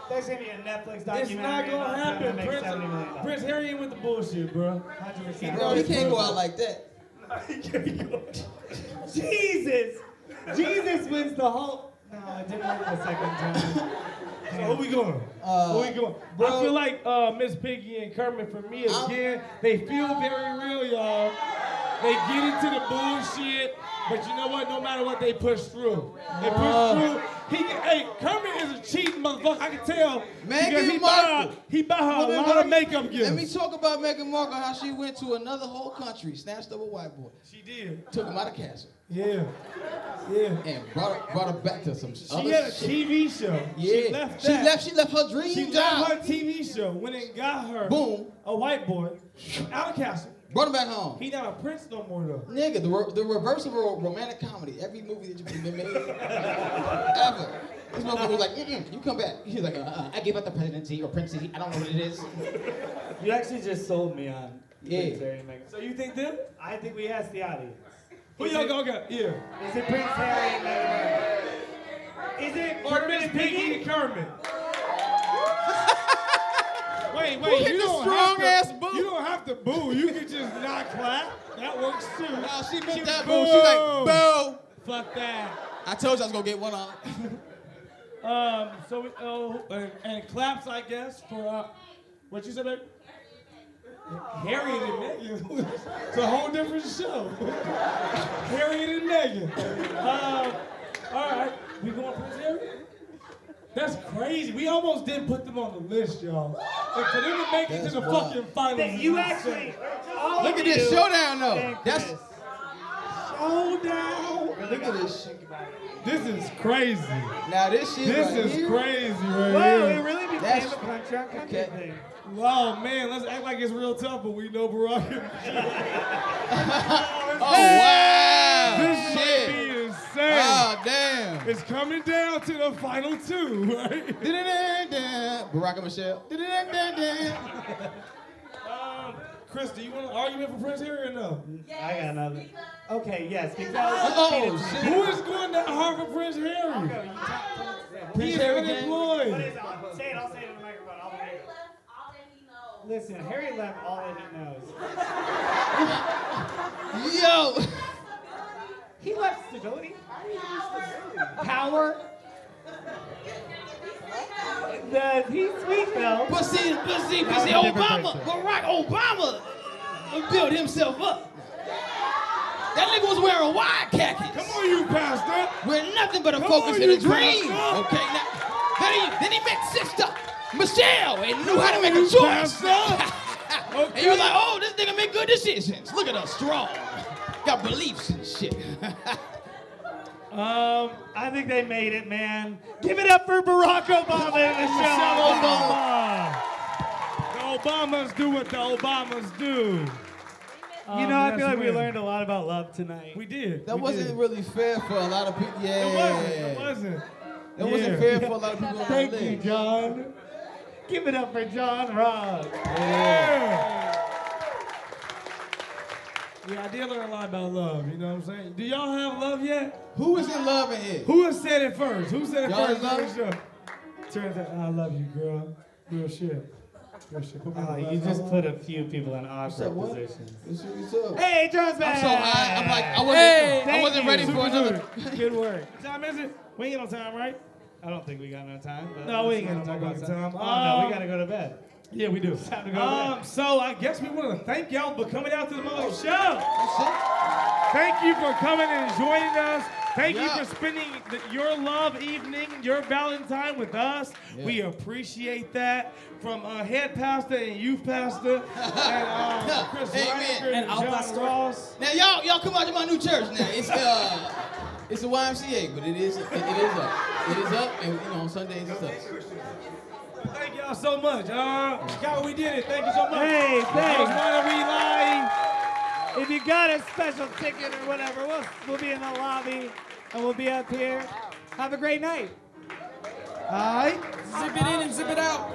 There's gonna be a Netflix documentary. It's not gonna about happen. trying to make $70 million. Prince Harry ain't with the bullshit, bro. 100%. Bro, he can't go out like that. Jesus! Jesus wins the whole. No, it didn't work the second time. So who we going? Who we going? bro. I feel like Miss Piggy and Kermit for me again. They feel very real, y'all. They get into the bullshit, but you know what? No matter what, they push through. They push through. Hey, Kermit is a cheating motherfucker. I can tell. Meghan because he buy her a lot of makeup gifts. Let me talk about Meghan Markle, how she went to another whole country, snatched up a white boy, She did. took him out of castle, Yeah. and brought her back to some She other had a shit. TV show. Yeah. She left that. She left her dream She job. left her TV show. Went and got her Boom. a white boy out of castle. Brought him back home. He not a prince no more though. Nigga, the reverse of a romantic comedy. Every movie that you've been made, ever. This motherfucker was like, you come back. He's like, I gave up the presidency or princessy. I don't know what it is. You actually just sold me on Yeah. Prince Harry and Meghan. So you think them? I think we asked the audience. Who y'all gonna get? Yeah. Is it Prince Harry and Meghan? Is it Or Miss Kermit Piggy and Kermit? Wait, Who hit you the don't strong have to, ass boo? You don't have to boo. You can just not clap. That works too. No, she meant that boo. She like, boo. Fuck that. I told you I was gonna get one on. So we, and claps, I guess, for what you said, baby? Harriet and Meghan. It's a whole different show. Harriet and Meghan. All right, we going Prince Harry? That's crazy. We almost didn't put them on the list, y'all. Like, for them to make it to That's the wild. fucking finals. That is you insane. actually. all Look of at this you showdown though. and That's Chris. Showdown. look at this shit. This is crazy. Now this shit This right is here, crazy right Whoa, here. it really became That's- a country restaurant country thing. Oh man, let's act like it's real tough, but we know Barack. Oh wow! This Shit. might be insane. Oh damn! It's coming down to the final two, right? Barack and Michelle. Chris, do you want an argument for Prince Harry or no? I got another. Okay, yes, because Oh shit! Who is going that hard for Prince Harry? He's unemployed. What is it? Say it. I'll say it in the microphone. I'll hear it. Listen, Harry left all that he knows. Yo! He left stability, power. He's sweet though. But see, Obama, Barack Obama built himself up. That nigga was wearing wide khakis. Come on, you pastor. With nothing but a Come focus on, and a you dream. pastor. Okay, now, then he met sister Michelle and knew how to make a choice. And he was like, oh, this nigga make good decisions. Look at us, strong. Got beliefs and shit. I think they made it, man. Give it up for Barack Obama and Michelle Obama. The Obamas do what the Obamas do. You know, I feel like we learned a lot about love tonight. We did. That wasn't really fair for a lot of people. Yeah. It wasn't. That wasn't fair for a lot of people on Thank my you, legs. John. Give it up for John Ross. Yeah, I did learn a lot about love, you know what I'm saying? Do y'all have love yet? Who is in love in here? Who has said it first? Who said it Y'all first in on the love? show? Turns out, I love you, girl. Real shit. Real shit. Put me on the You left. just put a few people in awkward what? positions. What's up? Hey, John's back. I'm so high. I'm like, I wasn't ready for another. Good work. What time is it? We ain't got no time, right? I don't think we got no time. But No, we ain't let's got not no talk time. about Oh, no, we gotta go to bed. Yeah, we do. Time to go to bed. So I guess we want to thank y'all for coming out to the mother show. Thank you for coming and joining us. Thank you for spending your love evening, your Valentine with us. Yeah. We appreciate that. From head pastor and youth pastor, and Chris Reiniger and John Ross. Now y'all come out to my new church now. It's a YMCA, but it is up. It is up, and on Sundays it's up. Thank y'all so much. God, we did it. Thank you so much. Hey, That was thanks. Why Are We Lying? If you got a special ticket or whatever, we'll be in the lobby and we'll be up here. Have a great night. All right. Zip it in and zip it out.